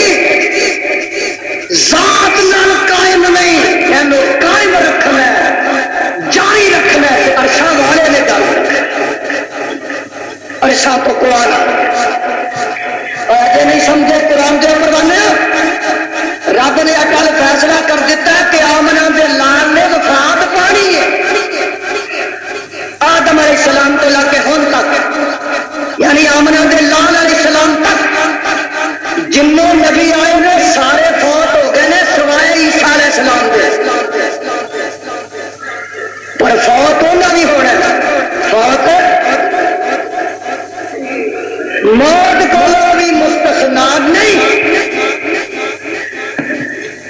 ذات نال قائم نہیں اینو قائم رکھنا ہے جاری رکھنا ہے عرشاں والے نے گل عرشاں تو قرآن ایسے نہیں سمجھے قرآن دے پروانے رب نے اکل فیصلہ کر دیتا ہے کہ آمنہ دے لال نے وفات پانی ہے آدم علیہ السلام تو لے کے ہن تک یعنی آمنہ دے لال علیہ السلام تک جنوں نبی آئے نے سارے فوت ہو گئے نے سوائے عیسیٰ علیہ السلام دے پر فوت ہونا بھی ہونا فوت موت کو بھی مستثنا نہیں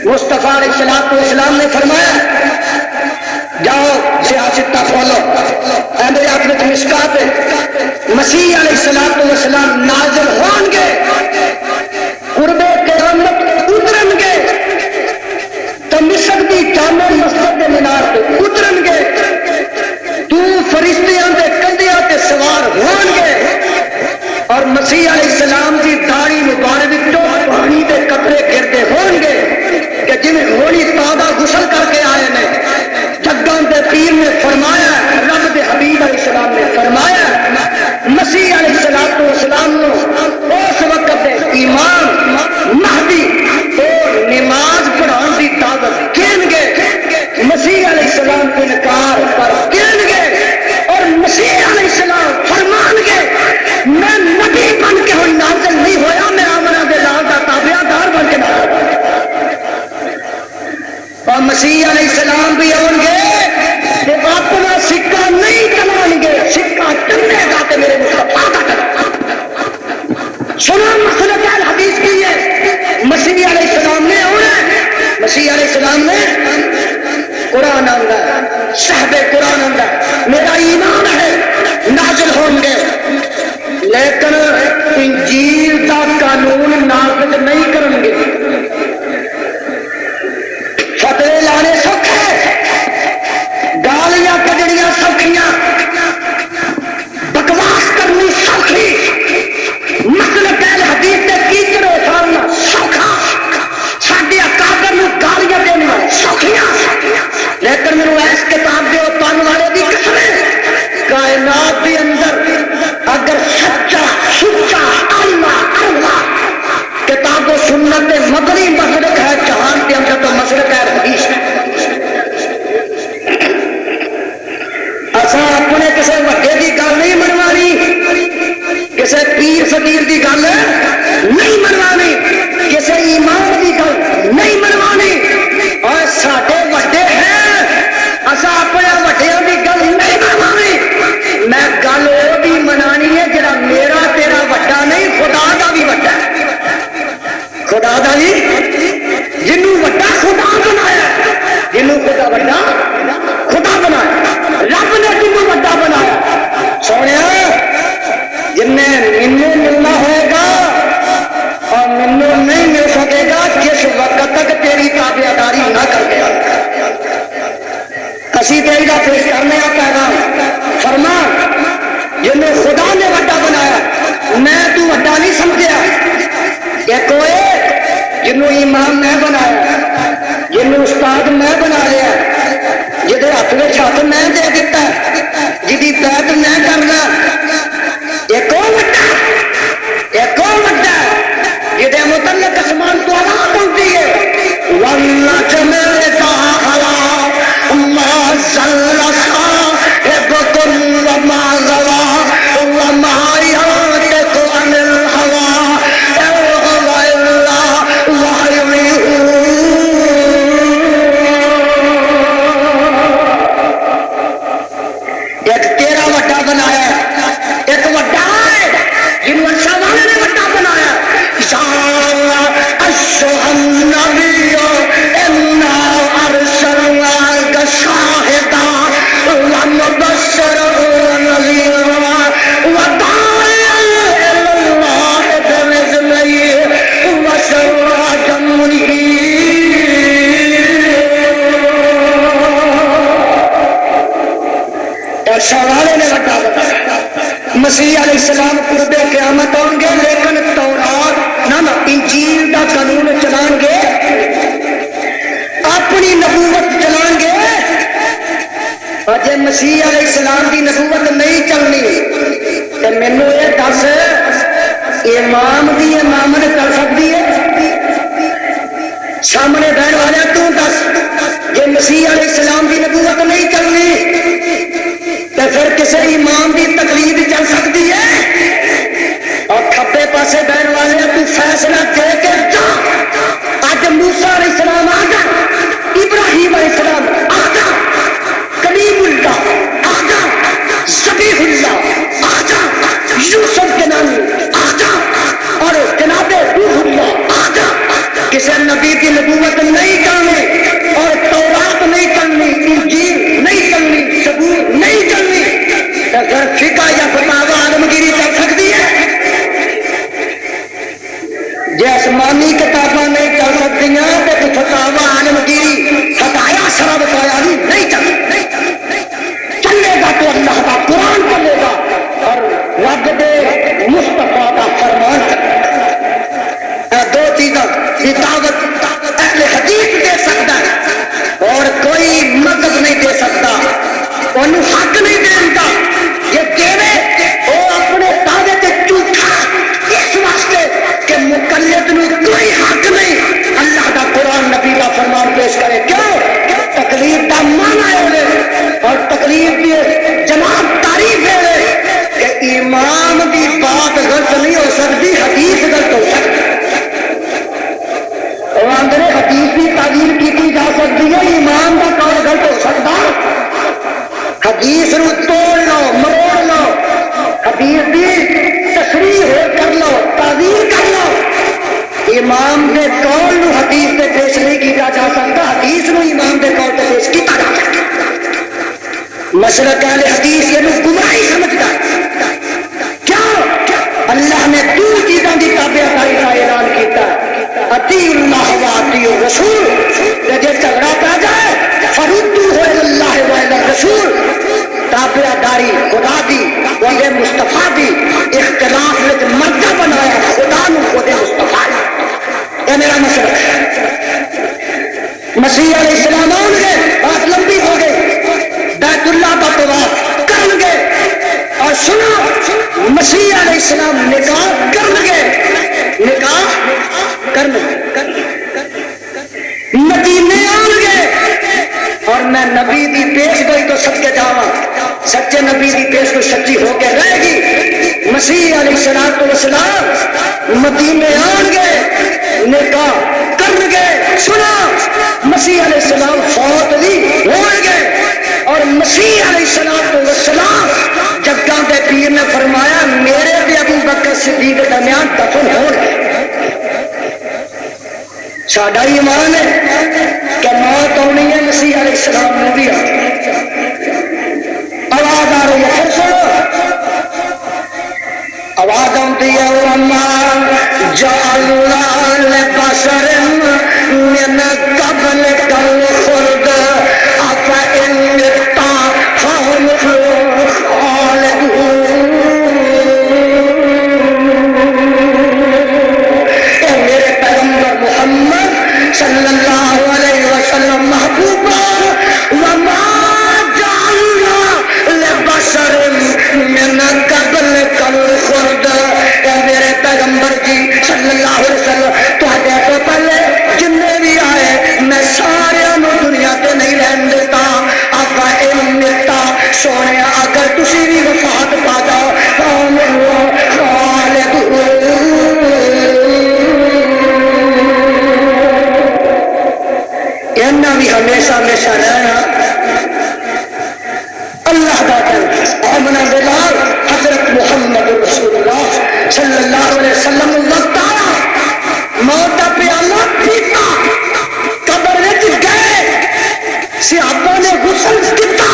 مصطفیٰ علیہ السلام نے فرمایا جاؤ سیاستہ کھولو اے میرے آپ میں مشکات ہے مسیح علیہ السلام نازل ہوں گے قرب قیامت اترن گے تو مصر دی جامع مسجد دے مینار تے اترن گے تو فرشتیاں دے کندھیاں تے سوار ہون گے اور مسیح علیہ السلام دی داڑھی مبارک تو پانی دے قطرے گرتے ہون گے کہ جنہیں ہولی تازہ غسل کر کے آئے نے جگاں دے پیر نے فرمایا رب دے حبیب علیہ السلام نے فرمایا مسیح علیہ السلام نو اس وقت دے ایمان مہدی اور نماز پڑھان دی دعوت دین گے مسیح علیہ السلام کو انکار پر دین گے اور مسیح علیہ السلام فرمان گے میں نبی بن کے ہوں نازل نہیں ہویا میں آمنہ دے لال دا تابعدار بن کے نازل اور مسیح علیہ السلام بھی ہوں گے کہ اپنا سکہ نہیں ٹنگائیں گے سکہ ٹنگے گا کہ میرے مصطفیٰ کا ٹنگا سنا مسلک الحدیث کی ہے مسیح علیہ السلام نے ہونا مسیح علیہ السلام نے قرآن آندا ہے صحب قرآن آندا ہے میرا ایمان ہے نازل ہوں گے لیکن انجیل کا قانون نافذ نہیں کریں گے فتوے لانے سوکھے گالیاں کڈڑیاں سوکھیاں بکواس کرنی سوکھی مسلک اہل حدیث تے کیچڑ اٹھانا سوکھا ساڈے اکابر نوں گالیاں دینا سوکھیاں لیکن میرے اس کتاب دے پڑھن والے دی قسم ہے کائنات دے اندر اگر سچا اللہ کتاب و سنت مدنی مسلک ہے جہان کے اندر تو مسلک ہے حدیث ہے اساں اپنے کسی وڈے کی گل نہیں منوانی کسی پیر فقیر کی گل نہیں منوانی کسی ایمان کی گل نہیں منوانی اور ساڈے وڈے ہیں اساں اپنے وڈیاں کی گل نہیں منوانی میں گل وہ بھی منانی ہے جڑا میرا تیرا وڈا نہیں خدا دا بھی وڈا ہے خدا دا بھی جنوں وڈا خدا بنایا جنوں خدا وڈا خدا بنایا رب نے جنوں وڈا بنایا سونے جن نے مینوں ملنا جنہوں استاد میں بنا لیا، جہدے ہاتھ میں چھت میں دے دیتا، جہی بیعت میں کرنا، ایک اور وڈا جہدے متعلق اسمان تو آواز ہوتی ہے والنجم اذا ہوا ما ضل صاحبکم وما غوی وما ینطق عن الہوی ان هو الا وحی یوحی۔ ایک تیرا وڈا بنایا، ایک وڈا ہے جنہوں اچھا والے نے وڈا بنایا۔ اشہد النبی انا ارسلناک شاہدا ومبشرا ونذیرا وداعیا الی اللہ باذنہ وسراجا منیرا۔ ایک سوالے نے وڈا بنایا۔ مسیح علیہ السلام قرب قیامت آؤں گے، لیکن تورات نہ انجیل دا قانون چلان گے، اپنی نبوت چلان گے۔ اور جے مسیح علیہ السلام دی نبوت نہیں چلنی تو مینوں یہ دس امام دی امامت کر سکتی ہے؟ سامنے بہن والے تو دس، جے مسیح علیہ السلام دی نبوت نہیں چلنی تو پھر کسی امام کی تقلید چل سکتی ہے؟ اور کھپے پاسے بہن والے تو فیصلہ دے کے جا، اج موسیٰ علیہ السلام آ جا، ابراہیم علیہ السلام آ جا، کلیم اللہ آ جا، ذبیح اللہ آ جا، یوسف کے نامی آ جا، اور جناب روح اللہ آ جا۔ کسی نبی کی نبوت نہیں چلنی اور تورات نہیں چلنی، انجیل نہیں چلنی، زبور نہیں چلنی، اگر فقہ یا فتاوی عالمگیری چل سکتی ہے؟ جی آسمانی کتاباں نہیں چل سکتی تو فتاوی عالمگیری ہٹایا سرا بتایا نہیں چلے گا تو اللہ کا قرآن چلے گا اور رب دے مصطفیٰ کا فرمان چلے گا۔ دو چیزاں کی دعوت اہل حدیث دے سکتا ہے اور کوئی مذہب نہیں دے سکتا، انہوں حق نہیں دیتا۔ یہ دیوے وہ اپنے دعوے تے جھوٹا اس واسطے کہ مقلد نو کوئی حق نہیں اللہ دا قرآن نبی دا فرمان پیش کرے۔ کیوں؟ تقلید دا معنی ہے اور تقلید دی جناب تعریف ہے کہ امام دی بات غلط نہیں ہو سکتی، حدیث غلط ہو سکتی۔ اندر حدیث کی تعبیر کی جا سکتی ہے، امام کا قول غلط ہو سکتا۔ حدیث نو توڑ لو، مروڑ لو، حدیث کی تشریح کر لو، تعبیر کر لو۔ امام کے قول نو حدیث پہ پیش نہیں کیا جا سکتا، حدیث نو امام کے قول پہ پیش کیا جا سکتا۔ مشرق اہل حدیث یہ گمراہی سمجھتا ہے۔ کیوں؟ اللہ نے دو چیزوں کی تابعداری کا اعلان کیتا ہے، اطیعوا اللہ و اطیعوا الرسول۔ جے جھگڑا پہ جائے فردوہ الی اللہ و الی الرسول، تابعداری خدا دی وہی مصطفیٰ دی، اختلاف وچ مردہ بنایا خدا نو خود مصطفیٰ۔ یہ میرا مسئلہ ہے۔ مسیح علیہ السلام آؤ گے، بات لمبی ہو گئی، بیت اللہ کا طواف کرن گے، اور سنو مسیح علیہ السلام نکاح کرن گے، نکاح کرن گے، مدینے آن گے، اور میں نبی دی پیش گئی تو سب کے جاواں، سچے نبی دی پیش کو سچی ہو کے رہے گی۔ مسیح علیہ السلام مدینے آن گے، نکاح کرن گے۔ سنا مسیح علیہ السلام فوت بھی ہوں گے، اور مسیح علیہ السلام جگاں دے پیر نے فرمایا میرے بھی ابو بکر صدیق درمیان دفن ہو گئے۔ ساڈا ایمان ہے کہ موت ہونی ہے، مسیح علیہ السلام نے بھی آواز آ رہی ہے، پھر سنو آواز آتی ہے، وَمَا جَعَلْنَا لِبَشَرٍ مِّن قَبْلِكَ الْخُلْدَ أَفَإِن مِتَّ فَهُمُ الْخَالِدُونَ۔ اے میرے پیغمبر محمد صلی اللہ علیہ وسلم بھی ہمیشہ ہمیشہ رہنا اللہ کا کر آمنا بلال حضرت محمد رسول اللہ صلی اللہ علیہ وسلم وقت آیا موت کا پیالہ پیتا قبر وچ گئے صحابہ نے غسل کیتا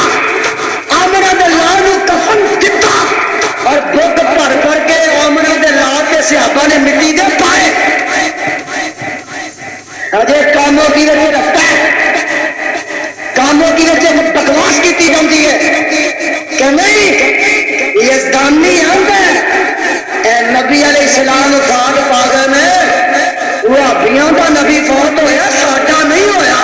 آمنا بلال نو کفن دتا اور بت بھر بھر کے آمنا بلال کے صحابہ نے مٹی دے پائے اجے کاموں کی وجہ رکھتا ہے کاموں کی وجہ بکواس کی جاتی ہے کہ نہیں یزدانی آتا ہے اے نبی علیہ السلام فوت پا گئے میں وہابیاں کا نبی فوت ہویا ساڈا نہیں ہویا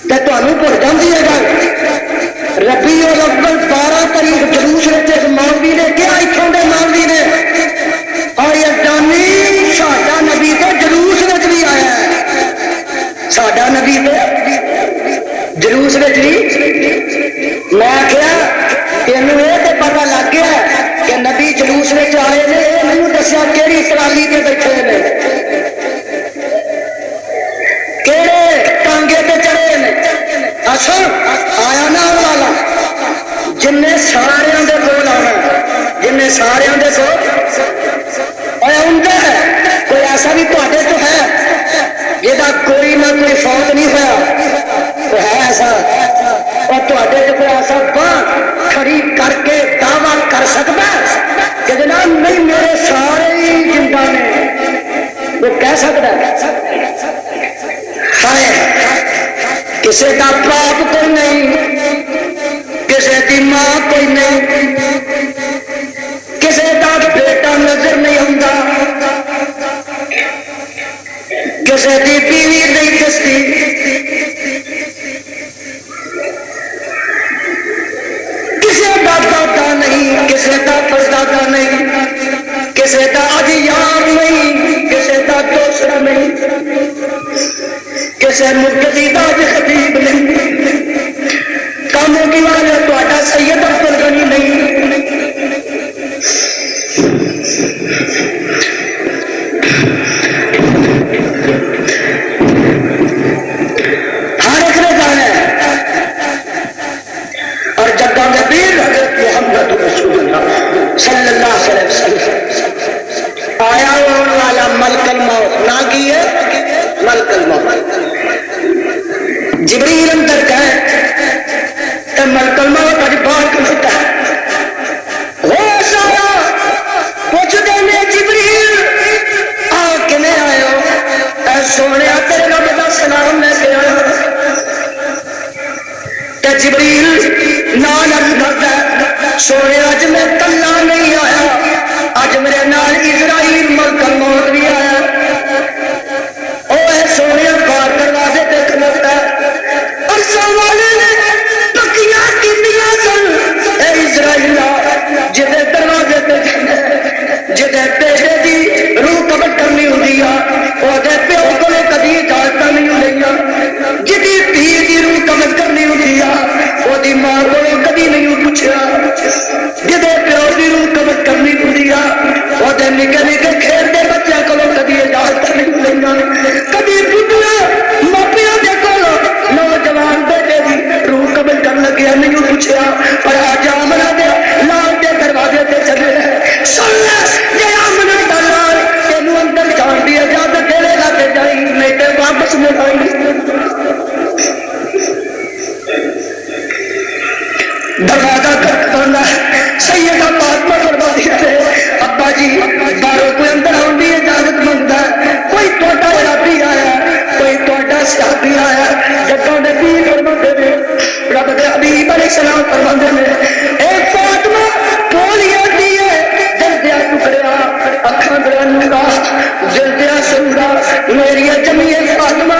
تے تانوں بھول جاندی ہے گل ربیع الاول 12 تاریخ جلوس وچ مولوی نے کیا اتھوں دے مولوی نے اور یزدانی ساڈا نبی تے جلوس وچ بھی آیا ہے ساڈا نبی تے جلوس وچ بھی میں آخیا تینوں یہ تے پتہ لگ گیا کہ نبی جلوس وچ آئے نے مینوں دسیا کیڑی سرالی تے بیٹھے نے کیڑے ٹانگے تے چڑھے نے اصل آیا نا والا جن نے سارے دے کول آنا جن نے سارے دے کول آیا ہوندا ہے کوئی ایسا بھی تواڈے تو ہے جہاں کوئی نہ کوئی فوت نہیں ہوا تو ہے ایسا اور تواڈے تے کوئی ایسا باں کھڑی کر کے دعویٰ کر سکتا ہے کہ جناب نہیں میرے سارے ہی زندہ نے وہ کہہ سکتا ہے کسی کا باپ کوئی نہیں کسی کی ماں کوئی نہیں کسی کا بیٹا نظر نہیں آتا کسی کی بیوی نہیں دستی کسی کا دادا نہیں کسی کا پردادا نہیں کسی کا اج یار نہیں کسی کا دوسرا نہیں کسی مقتدی کا اج خطیب نہیں کاموں کی وجہ تہاڈا سید عبد الغنی نہیں ہر ایک نے جانا ہے اور جگہ میں پیر حضرت محمد رسول اللہ صلی اللہ علیہ وسلم آیا ہونے والا ملک الموت نہ کی ہے ملک الموت جبریل اندر گئے تو ملک الموت اج باہر کھڑتا ہے ہوش آیا پوچھتے نے جبریل آ کنے آئے ہو اے سونے تیرے رب دا سلام لے کے آیا تے جبریل نال عرض کرتا ہے سونے اج میں کلا نہیں آیا اج میرے نال اسرائیل ملک الموت بھی آیا اوے سونے باہر دروازے تے کھڑتا ہے عرصہ والے نے پکیاں کیتیاں سن اے اسرائیل جدے دروازے تے جدے پیشے دی روح قبض کرنی ہوندی آ او دے پیو کولوں کدی اجازت نہیں ہوندی جدی دھی دی روح قبض کرنی ہوندی آ او دی ماں کولوں کدی نہیں پوچھیا جدے پیو دی روح قبض کرنی ہوندی آ او دے نکے نکے کھیڈدے بچے کولوں کدی اجازت نہیں لیندا کدی بڈھیا ماپیاں دے کولوں نوجوان بیٹے دی روح قبض کرن لگیا نہیں پوچھیا پر اج آمنا دے لال دے دروازے تے چلے سن لے جے آمنا دا لال تینوں اندر جان دی اجازت دے گا تے جائی نہیں تے واپس مڑائی دروازہ کھٹکانا سیدہ فاطمہ فرماتی ہے ابا جی باہروں کوئی اندر آن دی اجازت منگتا ہے کوئی تہاڈا ربی آیا کوئی تہاڈا صحابی آیا جگہ دے پیر فرماتے نے رب دے حبیب علیہ السلام فرماتے نے اے فاطمہ بولیا دیے جلدیا ٹکڑیا اکھاں دے نورا جلدیا سندا میری جمیع فاطمہ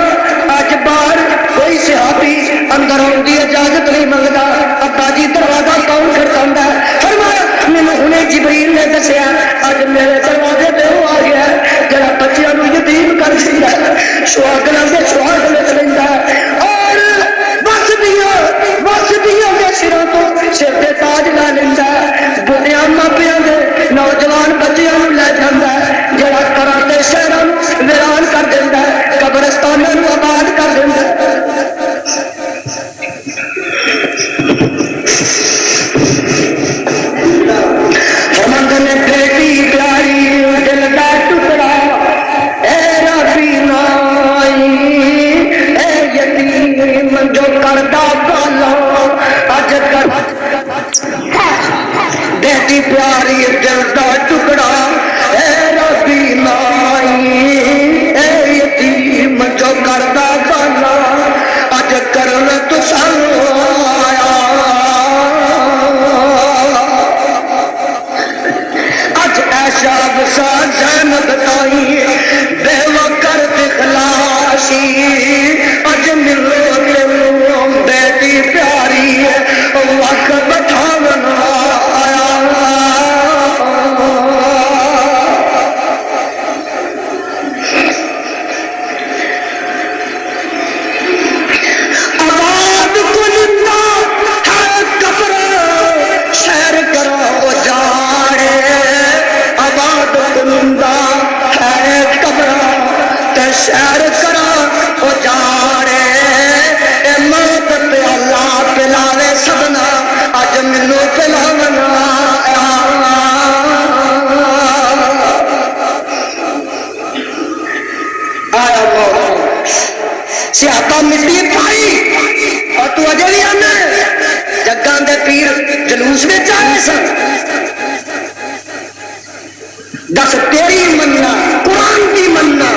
اج باہر کوئی صحابی اندر آن دی اجازت نہیں منگتا ابا جی دروازہ کون کھڑکاندا ہے فرمایا مینوں ہنے جبریل نے دسیا اج میرے دروازے تے وہ آ گیا جڑا بچیاں نوں یتیم کر دیندا سہاگنا دے سہاگ لے لیندا اور وسدیاں دے سراں تو سر تے تاج لا لیندا بڑیاں ماپیاں دے نوجوان بچیاں نوں لے جاندا جڑا کراں تے شہراں نوں ویران کر دیندا قبرستاناں نوں بیٹی پیاری دل دا ٹکڑا اے ربی نائی اے یتیم جو کردا بالا اج کرن تو سانو آیا اج ایشا بسا زینب تائی بے وکر دخلاشی اج ملو تلو بیٹی پیاری وقت بٹھاون آیا آباد کنندہ ہے قبر شہر کرو جاڑے آباد کنندہ ہے قبر تے شہر کرو جاڑے اے موت پہ اللہ پلاوے سبنا اج مینو پلاونا آیا موت سیاپا مٹی پائی اور تو اجے بھی آنا جگاں دے پیر جلوس میں جانے سن دس تیری مننا قرآن کی مننا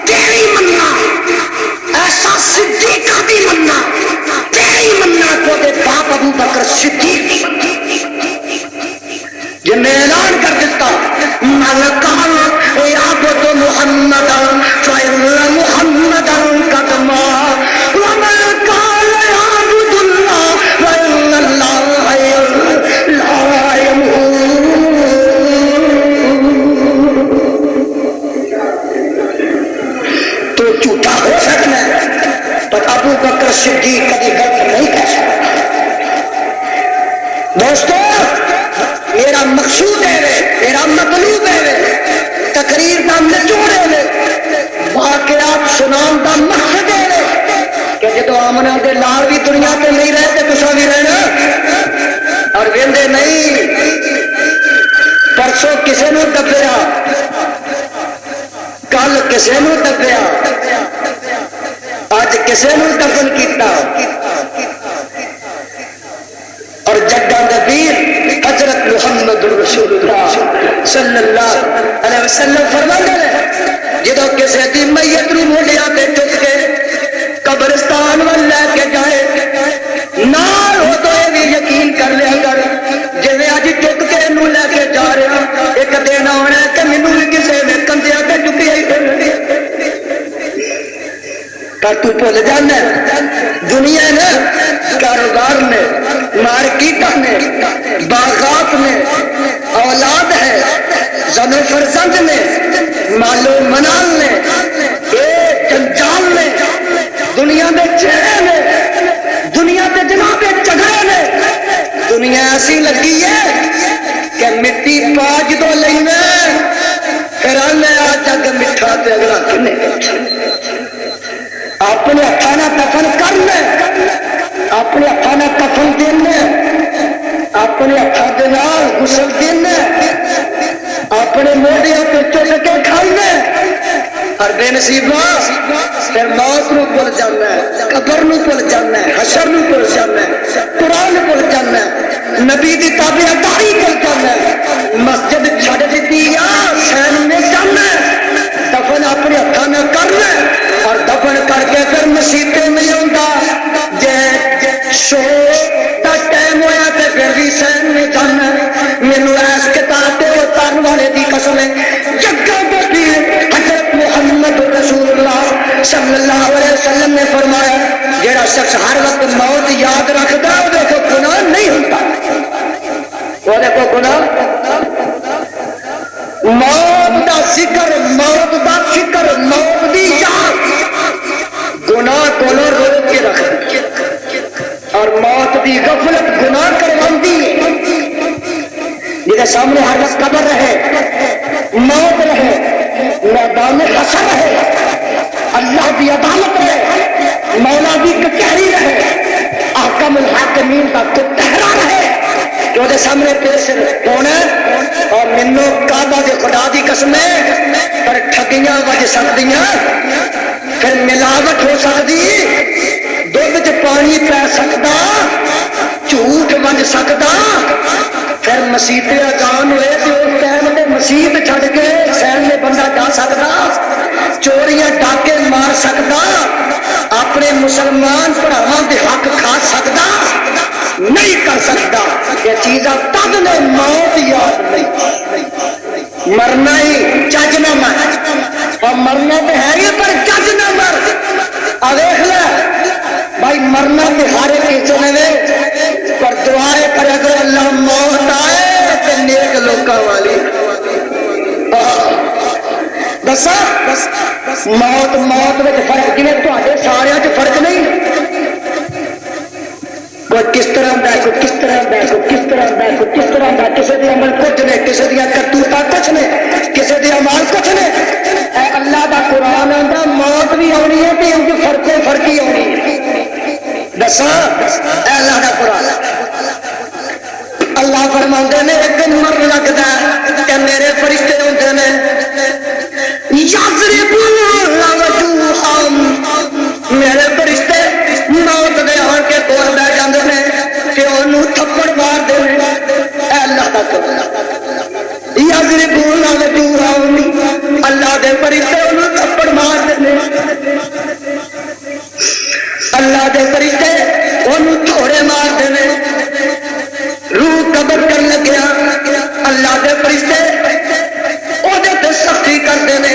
تیری مننا ایسا صدیقہ بھی مننا تیری مننا تو دے باپ ابو بکر صدیق جن نے اعلان کر دیتا من قال یعبد محمدا فإن محمدا قد مات ومن قال یعبد اللہ فإن اللہ لا يموت تو جھوٹا ہو سکنا ہے پر ابو بکر صدیق کبھی غلط نہیں کہہ سکتا دوستو میرا مقصود ہے میرا مطلوب ہے تقریر کا نچوڑ ہے واقعات سنان کا مقصد ہے کہ جدو آمنا دے لال بھی دنیا پہ نہیں رہتے تسا بھی رہنا اور ویندے نہیں پرسوں کسے نو دبیا کل کسے نو دبیا اج کسے نو دفن کیتا اور جگہ نبیر حضرت محمد رسول اللہ صلی اللہ علیہ وسلم فرماتے ہیں جدو کسی دی میت نو موڈیا تے چک کے قبرستان وال لے کے جائے نال ہو تو یہ بھی یقین کر لیا کر جی اج چک کے نو لے کے جا رہا ایک دن آنا کہ مینوں بھی کسی نے کندھیاں تے چکیا ہی پر تو بھول جانا دنیا نے کاروبار میں مارکیٹوں میں باغات میں اولاد ہے زن و فرزند میں مال و منال میں ایک جنجال میں دنیا میں چہرے میں دنیا کے جناب جگہ میں دنیا ایسی لگی ہے کہ مٹی پا جدو لینا پھر آنے آ جگ مٹھا تے اگلا کنے اپنے ہاتھاں کفن کرنا اپنے ہاتھاں کفن دینا اپنے ہاتھاں دے نال غسل دینا اپنے موڈیاں تے چل کے کھانا اور بے نصیبا پھر موت نو بھول جانا ہے قبر نو بھول جانا ہے حشر نو بھول جانا ہے قرآن بھول جانا ہے نبی دی تابعداری بھول جانا ہے مسجد چھڈ دتی یا سین میں جانا ہے دفن اپنے ہاتھاں نال کرنا اور دفن کر کے پھر مسیطے میں آؤں جے شو دا ٹائم ہویا تے پھر بھی سین میں جانا مینوں ایس کتاب تے اتارن والے دی قسم ہے جگہ بیٹھی حضرت محمد رسول اللہ صلی اللہ علیہ وسلم نے فرمایا جیڑا شخص ہر وقت موت یاد رکھدا او دے کوئی گناہ نہیں ہوندا او دے کوئی گناہ موت دا ذکر موت دا فکر موت دی یاد گناہ کو روک کے رکھ اور موت دی غفلت گناہ کرواندی ہے جہاں سامنے ہر وقت قبر رہے موت رہے میدان حشر رہے اللہ دی عدالت رہے مولا دی کچہری رہے احکام الحاکمین کا کتہرا رہے جو دے سامنے پیش ہونا اور منو کعبہ دے خدا دی قسم ہے پر ٹھگیاں وج سکدیاں پھر ملاوٹ ہو سکتی دودھ چ پانی پی سکتا جھوٹ بن سکتا پھر مسیح اذان ہوئے تو اس ٹائم میں مسیح چھڈ کے حسین میں بندہ جا سکتا، چوریاں ڈاکے مار سکتا، اپنے مسلمان بھراواں دے حق کھا سکتا نہیں کر سکتا. یہ چیزاں تد نے موت یاد نہیں. مرنا ہی چج نہ مر، اور مرنا تو ہے ہی پر چج نہ مر. دیکھ لے بھائی مرنا تو ہر ایک کسی نے، پر دعائے کرے کرو اللہ موت آئے تو نیک لوکاں والی. دسا موت موت میں فرق جی تے سارے فرق نہیں. کوئی کس طرح دا، کوئی کس طرح دا، کوئی کس طرح دا، کوئی کس طرح دا. کسی کے عمل کچھ نے، کسی دیا کرتوتاں کچھ نے، کسی کے عمال کچھ نے. اے اللہ دا قرآن آندا موت بھی آنی ہے تے ان فرقوں فرقی آنی ہے. دسا اے اللہ دا قرآن. اللہ فرماندے نے ایک دن مر لگتا ہے کہ میرے فرشتے ہوندے نے یضربون وجوہہم، میرے فرشتے موت دے آن کے کول بیٹھ جاندے نے کہ انہوں تھپڑ مار دے. اے اللہ دا قرآن یضربون وجوہہم، اللہ دے فرشتے انہوں تھپڑ مار دے. اللہ دے فرشتے انہوں تھوڑے مار دے. روح قبر کر لگیا اللہ دے فرشتے او دے تے سختی کرتے نے.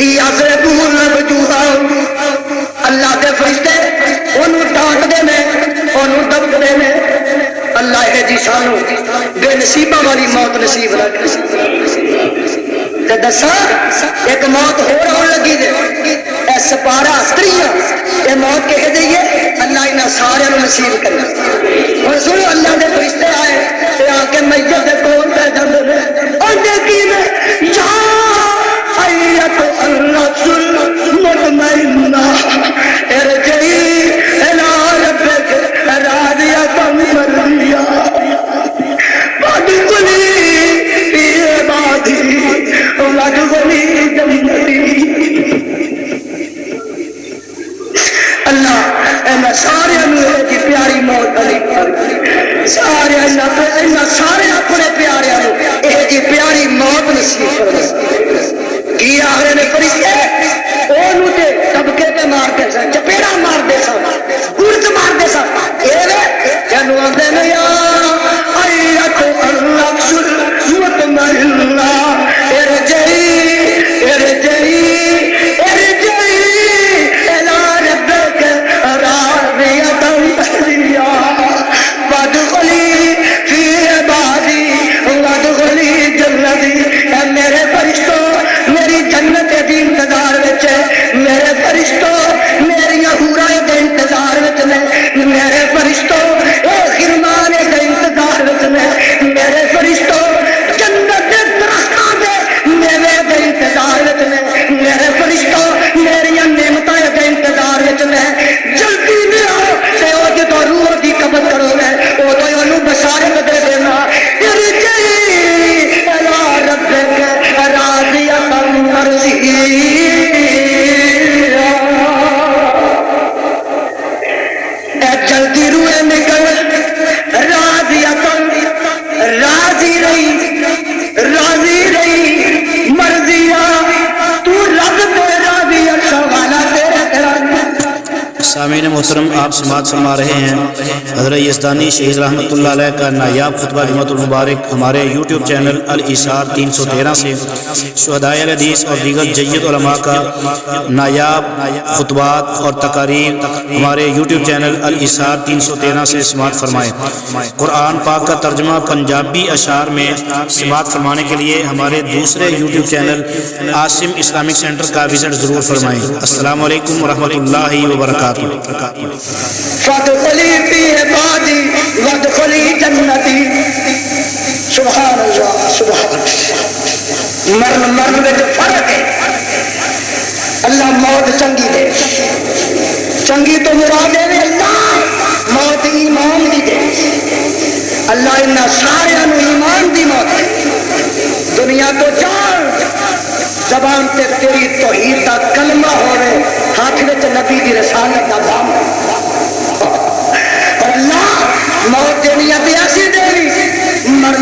یضربون وجوہہم، اللہ دے فرشتے انہوں ڈانٹتے نے، انہوں دبتے نے. اللہ ہے جی سانو بے نصیبہ والی موت نصیب نہ کرے. دسا ایک موت ہو آن لگی دے اے سپارہ استریاں، یہ موت کہہ دئیے اللہ انہاں سارے نصیب کرے. اور سنو اللہ دے فرشتے آئے تے آ کے میت دے کول بیٹھ جاندے نے. اور دیکھی نے یا ایت النفس المطمئنہ ارجعی الی ربک راضیۃ مرضیہ فادخلی فی عبادی وادخلی جنتی. اللہ اے سارے کی پیاری موت علی سارے سارے اپنے پیارے یہ جی پیاری موت نصیب کرو. کی آخر نے فرشتے وہ طبقے پہ مارتے سن، چپیڑا مارتے سن، گرد مارتے سن. یہ آدھے نے یا ایت النفس المطمئنہ ارجعی ارجعی ارجعی الی ربک راضیۃ مرضیہ وادخلی فی عبادی وادخلی جنتی. اے میرے فرشتوں میری جنت کے انتظار وچ ہے، میرے فرشتوں میری حورا کے انتظار وچ نے، میرے فرشتوں اے خرمان کے انتظار وچ نے، میرے فرشتوں جنت کے درختاں دے میوے کے انتظار وچ نے، میرے فرشتوں میری نعمتاں کے انتظار وچ نے. جلدی لے آؤ تے او جدوں روح دی قبض کرو گے اودوں ہی انہوں بشارت دے دینا ارجعی الی ربک راضیۃ مرضیہ. جلدی روح نکل راضیۃ راضی رہی مرضیہ تو رب دے راضی والا تیرے تیرا. سامعین محترم آپ سماعت فرما رہے ہیں حضرت یزدانی شہید رحمۃ اللہ علیہ کا نایاب خطبہ جمعۃ المبارک ہمارے یوٹیوب چینل الایثار 313 سے. شہدائے الحدیث اور دیگر جید علماء کا نایاب خطبات اور تقاریر ہمارے یوٹیوب چینل الایثار 313 سے سماعت فرمائیں. قرآن پاک کا ترجمہ پنجابی اشعار میں سماعت فرمانے کے لیے ہمارے دوسرے YouTube channel Asim Islamic centre کا وزٹ ضرور فرمائیں. السلام علیکم ورحمۃ اللہ وبرکاتہ. فادخلی فی عبادی وادخلی جنتی. سبحان اللہ سبحان اللہ. مرن میں فرق ہے. اللہ موت چنگی دے، چنگی تو مراد ہے اللہ موت ایمان دی دے. اللہ انہاں سارے ایمان دی موت ہے. دنیا تو جان زبان تے تیری توحید دا کلمہ ہوئے، ہاتھ وچ نبی دی رسالت دا دام. اللہ موت دنیا تے ایسی دے مرنا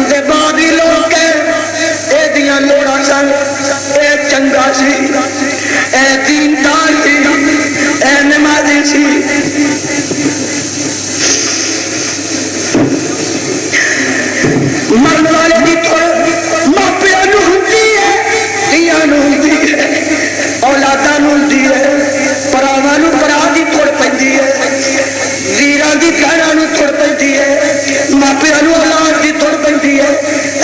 سی، اے دیندار سی، اے نمازی سی، مرن والے دی تھوڑ ماپیاں نو ہوندی ہے، دیاں نو ہوندی ہے، اولاداں نو ہوندی ہے، پراواں نو پرا دی تھوڑ پیندی ہے، ویراں دی بہناں نو تھوڑ پیندی ہے، ماپیاں نو اولاد دی تھوڑ پیندی ہے،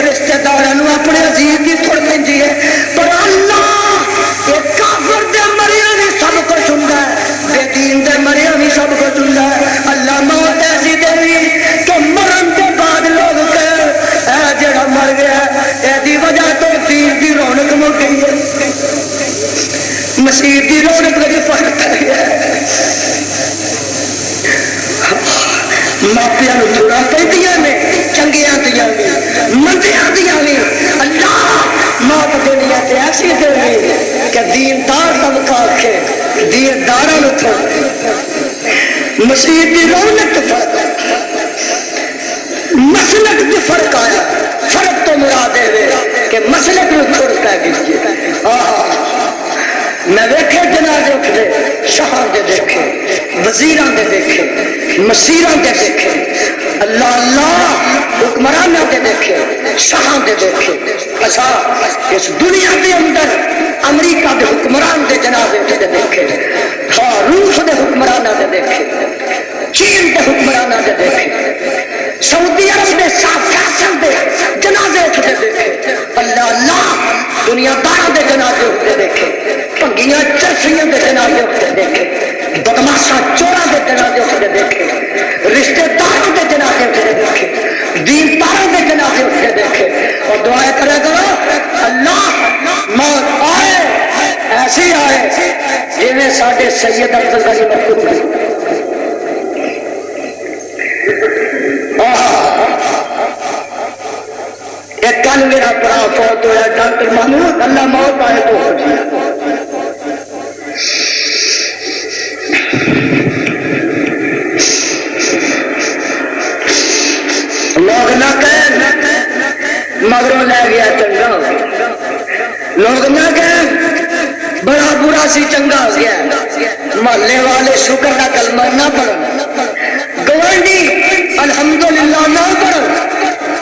رشتہ داراں نو اپنے عزیز دی تھوڑ پیندی ہے، پر اللہ یہ کافر دے مریا بھی سب کچھ ہوندا ہے، بے دین دے مریا بھی سب کچھ ہوندا ہے۔ اللہ موت ایسی دے کہ مرن کے بعد لوگ کہ اے جڑا مر گیا اے دی وجہ تو دین دی رونق مک گئی ہے، مسیح دی رونق میں فرق پہ گیا ہے۔ ماپیاں نو تھوڑا پیندیاں نے، چنگیاں دیاں نے، مندیاں دیاں نے، اللہ موت دنیا تے ایسی دے کہ دیندار طبقہ آکھے دینداراں نو تھوڑ مسیح دی رونق تو فرق مسلک دی فرق آیا، فرق تو مراد ہے کہ مسلک نو چھوڑ پہ گئی۔ میں ویکھے جنازے اٹھدے، شاہاں دے دیکھے، وزیراں دے دیکھے، مسیراں دے دیکھے، اللہ اللہ حکمراناں دے دیکھے، شاہاں دے دیکھے۔ اچھا اس دنیا دے اندر امریکہ دے حکمران دے جنازے اٹھدے دیکھے، ہاں روس دے حکمراناں دے دیکھے، چین دے حکمراناں دے دیکھے، سعودی عرب دے شاہ فیصل دے جنازے اٹھدے دیکھے، اللہ اللہ دنیا داراں دے جنازے اٹھدے دیکھے، پنگیاں چرسیاں دے جنازے اٹھدے دیکھے، بدماشاں چوراں دے جنازے اٹھدے دیکھے، رشتے داروں دے جنازے اٹھدے دیکھے، دین داروں دے جنازے اٹھدے دیکھے، اور دعائیں کرے کرو اللہ موت آئے ایسی آئے جویں ساڈے سید عبدالغنی مرحوم ایک کل میرا برا فوت ہوا ڈاکٹر محمود، اللہ موت آئے تو ہو جائے۔ لوگ نہ کہیں مگروں لے گیا چنگا ہو گیا، لوگ نہ کہیں بڑا برا سی چنگا ہو گیا، محلے والے شکر کا کلمہ نہ پڑھن، گوانڈی الحمدللہ نہ پڑھن،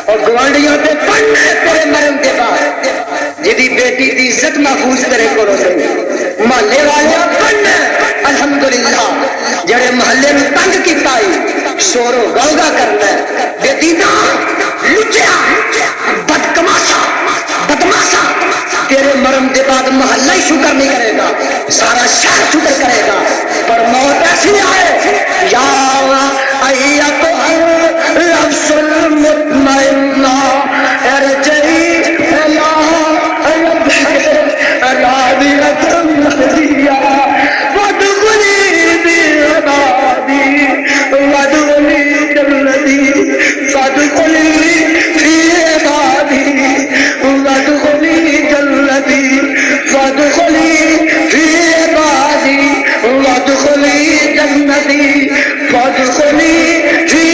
اور گوانڈیوں پہ پڑھنے تیرے مرن کے بعد جدی بیٹی دی عزت محفوظ کرے کرو سے محلے والے پڑھنے الحمدللہ، جڑے محلے میں تنگ کی پائی شور و غوغا کرنا ہے، بے دینا لچیا بدکماشا بدماشا، تیرے مرن کے بعد محلہ ہی شکر نہیں کرے گا، سارا شہر شکر کرے گا، پر موت ایسی آئے یا ایتھا النفس المطمئنہ ارجعی الی ربک راضیۃ مرضیہ وادخلی فی عبادی وادخلی جنتی فادخلی فی عبادی وادخلی جنتی فادخلی فی عبادی وادخلی جنتی فادخلی فی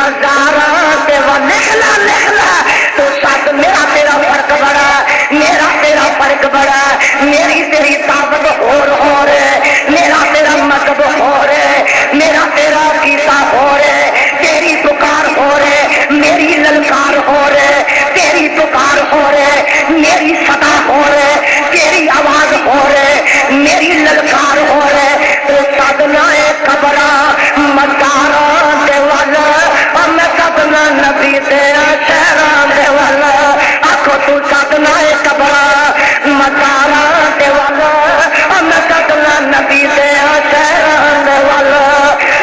مزارہ تے وہ لکھلا لکھلا تو ساتھ میرا تیرا فرق بڑا میرا تیرا فرق بڑا میری تیری طاقت ہو رہے میرا تیرا مذہب ہو رہے میرا تیرا کیتا ہو رہے تیری پکار ہو رہے میری للکار ہو رہے تیری پکار ہو رہے میری صدا ہو رہے تیری آواز ہو رہے میری للکار ہو رہے تو سادنا قبرا مدارا دے والا اور میں سادنا نبی دے شہران دے والا آخو تو سادنا قبرا مدارا دے والا اور میں سادنا نبی دے شہران دے والا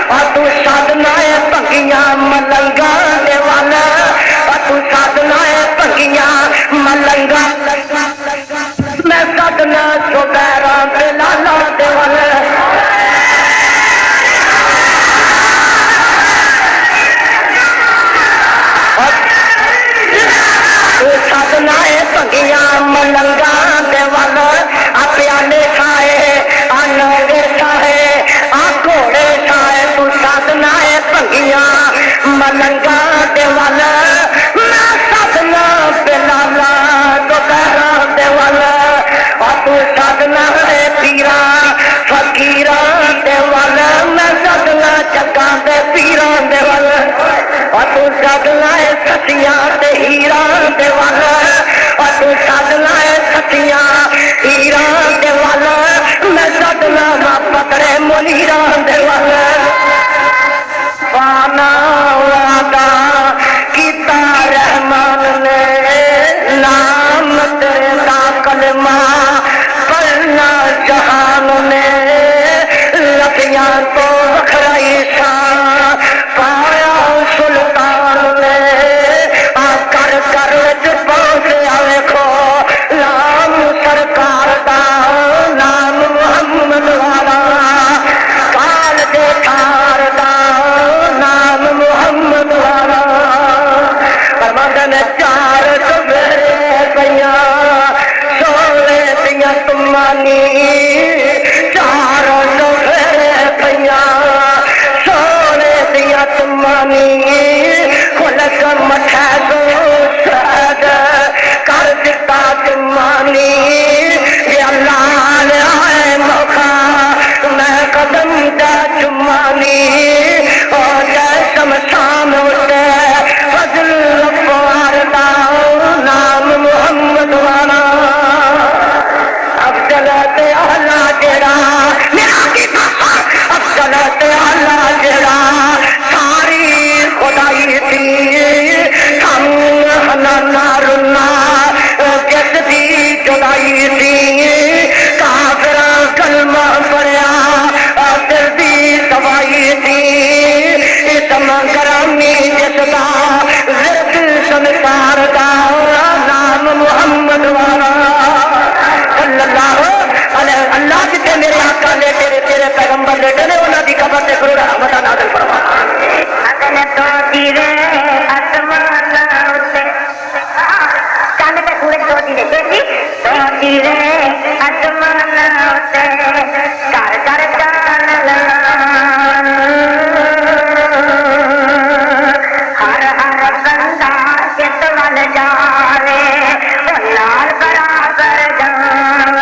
اور تو سادنا پگیاں ملنگا دے والا اور تو سادنا پگیاں ملنگا میں سادنا چوبیران دے لالا دے والا سادنا پگیاں ملنگا دے والا پیالے کھائے آنوے کھائے آ گھوڑے کھائے تو سادنا پگیاں ملنگا دے والا میں سادنا پلالا دوپہرا دے والا اور تو سادنا پیرا فقیرا دے والا میں سادنا چکا دے پیرا دے والا اور تو سادنا سچیاں تے ہیرا دے والا اور تو سادنا سچیاں ہیرا دے والا میں سادنا پترے منیرا دے والا پانا وعدہ کیتا رحمان نے نام تیرے دا کلمہ پڑھنا جہان نے لفیاں تو وکھرائی شان پایا سلطان نے آ کر کر پہنچ آئے کھو نام سرکار دا نام محمد والا کال دے کار دا نام محمد والا پرمدن چار سبرے پیا سولے دیا تمانی چار سبرے پیا سولے دیا تمانی خلق مٹھا دو سد کر دیتا تمانی یہ اللہ نے آئے موقع میں قدم دا چمانی اور جیسم شام ہوتے فضل پوار دا نام محمد والا اب چلتے اللہ جڑا میرا کی اب چلتے اللہ جڑا ساری خدائی تھی ہم ہنا رنا جس دی جدائی تھی کافرا کلمہ پڑیا دل دی دوائی تھی اتم گرامی جس دا ورد سنسار دا نام محمد والا صلی اللہ جتے میرے آقا نے تیرے پیغمبر نے ڈلے انہاں دی قبر تے کرو رحمت نازل فرما اگن تو دیرے آسمان اتے چاند تے سورج تو دیرے کیسی تو دیرے آسمان اتے کر کر چان ہر ہر بندہ کس ول جاوے لال برابر جان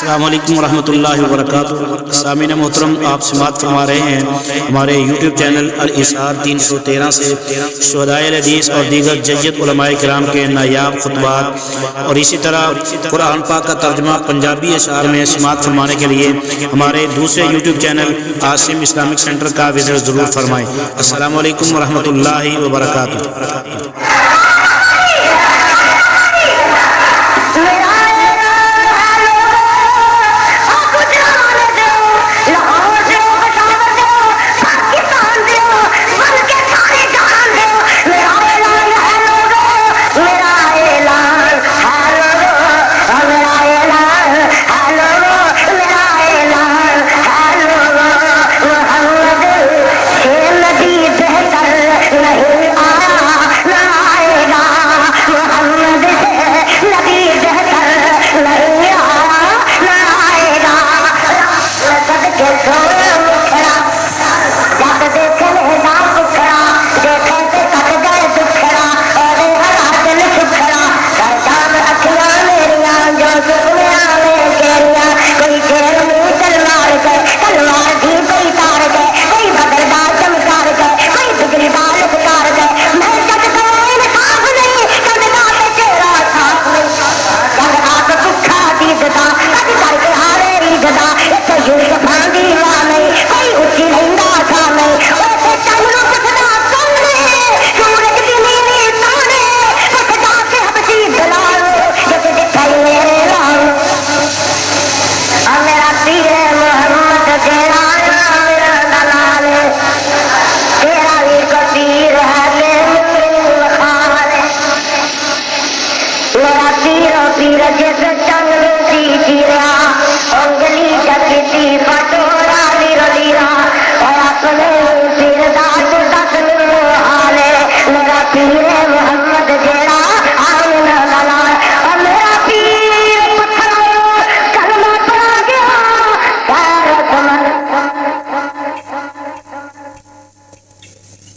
السلام علیکم ورحمۃ اللہ وبرکاتہ۔ سامعین محترم، آپ سماعت فرما رہے ہیں ہمارے یوٹیوب چینل الاشار 313 سے شہدائے حدیث اور دیگر جید علماء کرام کے نایاب خطبات، اور اسی طرح قرآن پاک کا ترجمہ پنجابی اشعار میں سماعت فرمانے کے لیے ہمارے دوسرے YouTube channel Asim Islamic centre کا وزٹ ضرور فرمائیں۔ السلام علیکم ورحمۃ اللہ وبرکاتہ۔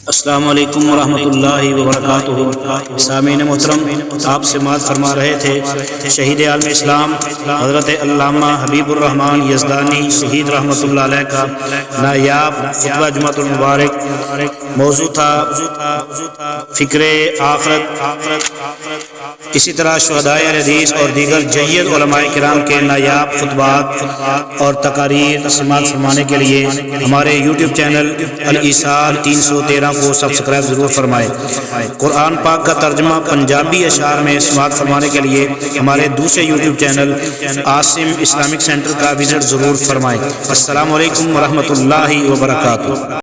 السلام علیکم ورحمۃ اللہ وبرکاتہ۔ سامعین محترم، آپ سے سماعت فرما رہے تھے شہید عالم اسلام حضرت علامہ حبیب الرحمان یزدانی شہید رحمۃ اللہ علیہ کا نایاب خطبہ جمعۃ المبارک۔ موضوع تھا فکر آخرت۔ اسی طرح شہدائے حدیث اور دیگر جید علماء کرام کے نایاب خطبات اور تقاریر سماعت فرمانے کے لیے ہمارے یوٹیوب چینل الاشار 313 کو سبسکرائب ضرور فرمائیں۔ قرآن پاک کا ترجمہ پنجابی اشعار میں سماعت فرمانے کے لیے ہمارے دوسرے YouTube channel Asim Islamic centre کا وزٹ ضرور فرمائیں۔ السلام علیکم ورحمۃ اللہ وبرکاتہ۔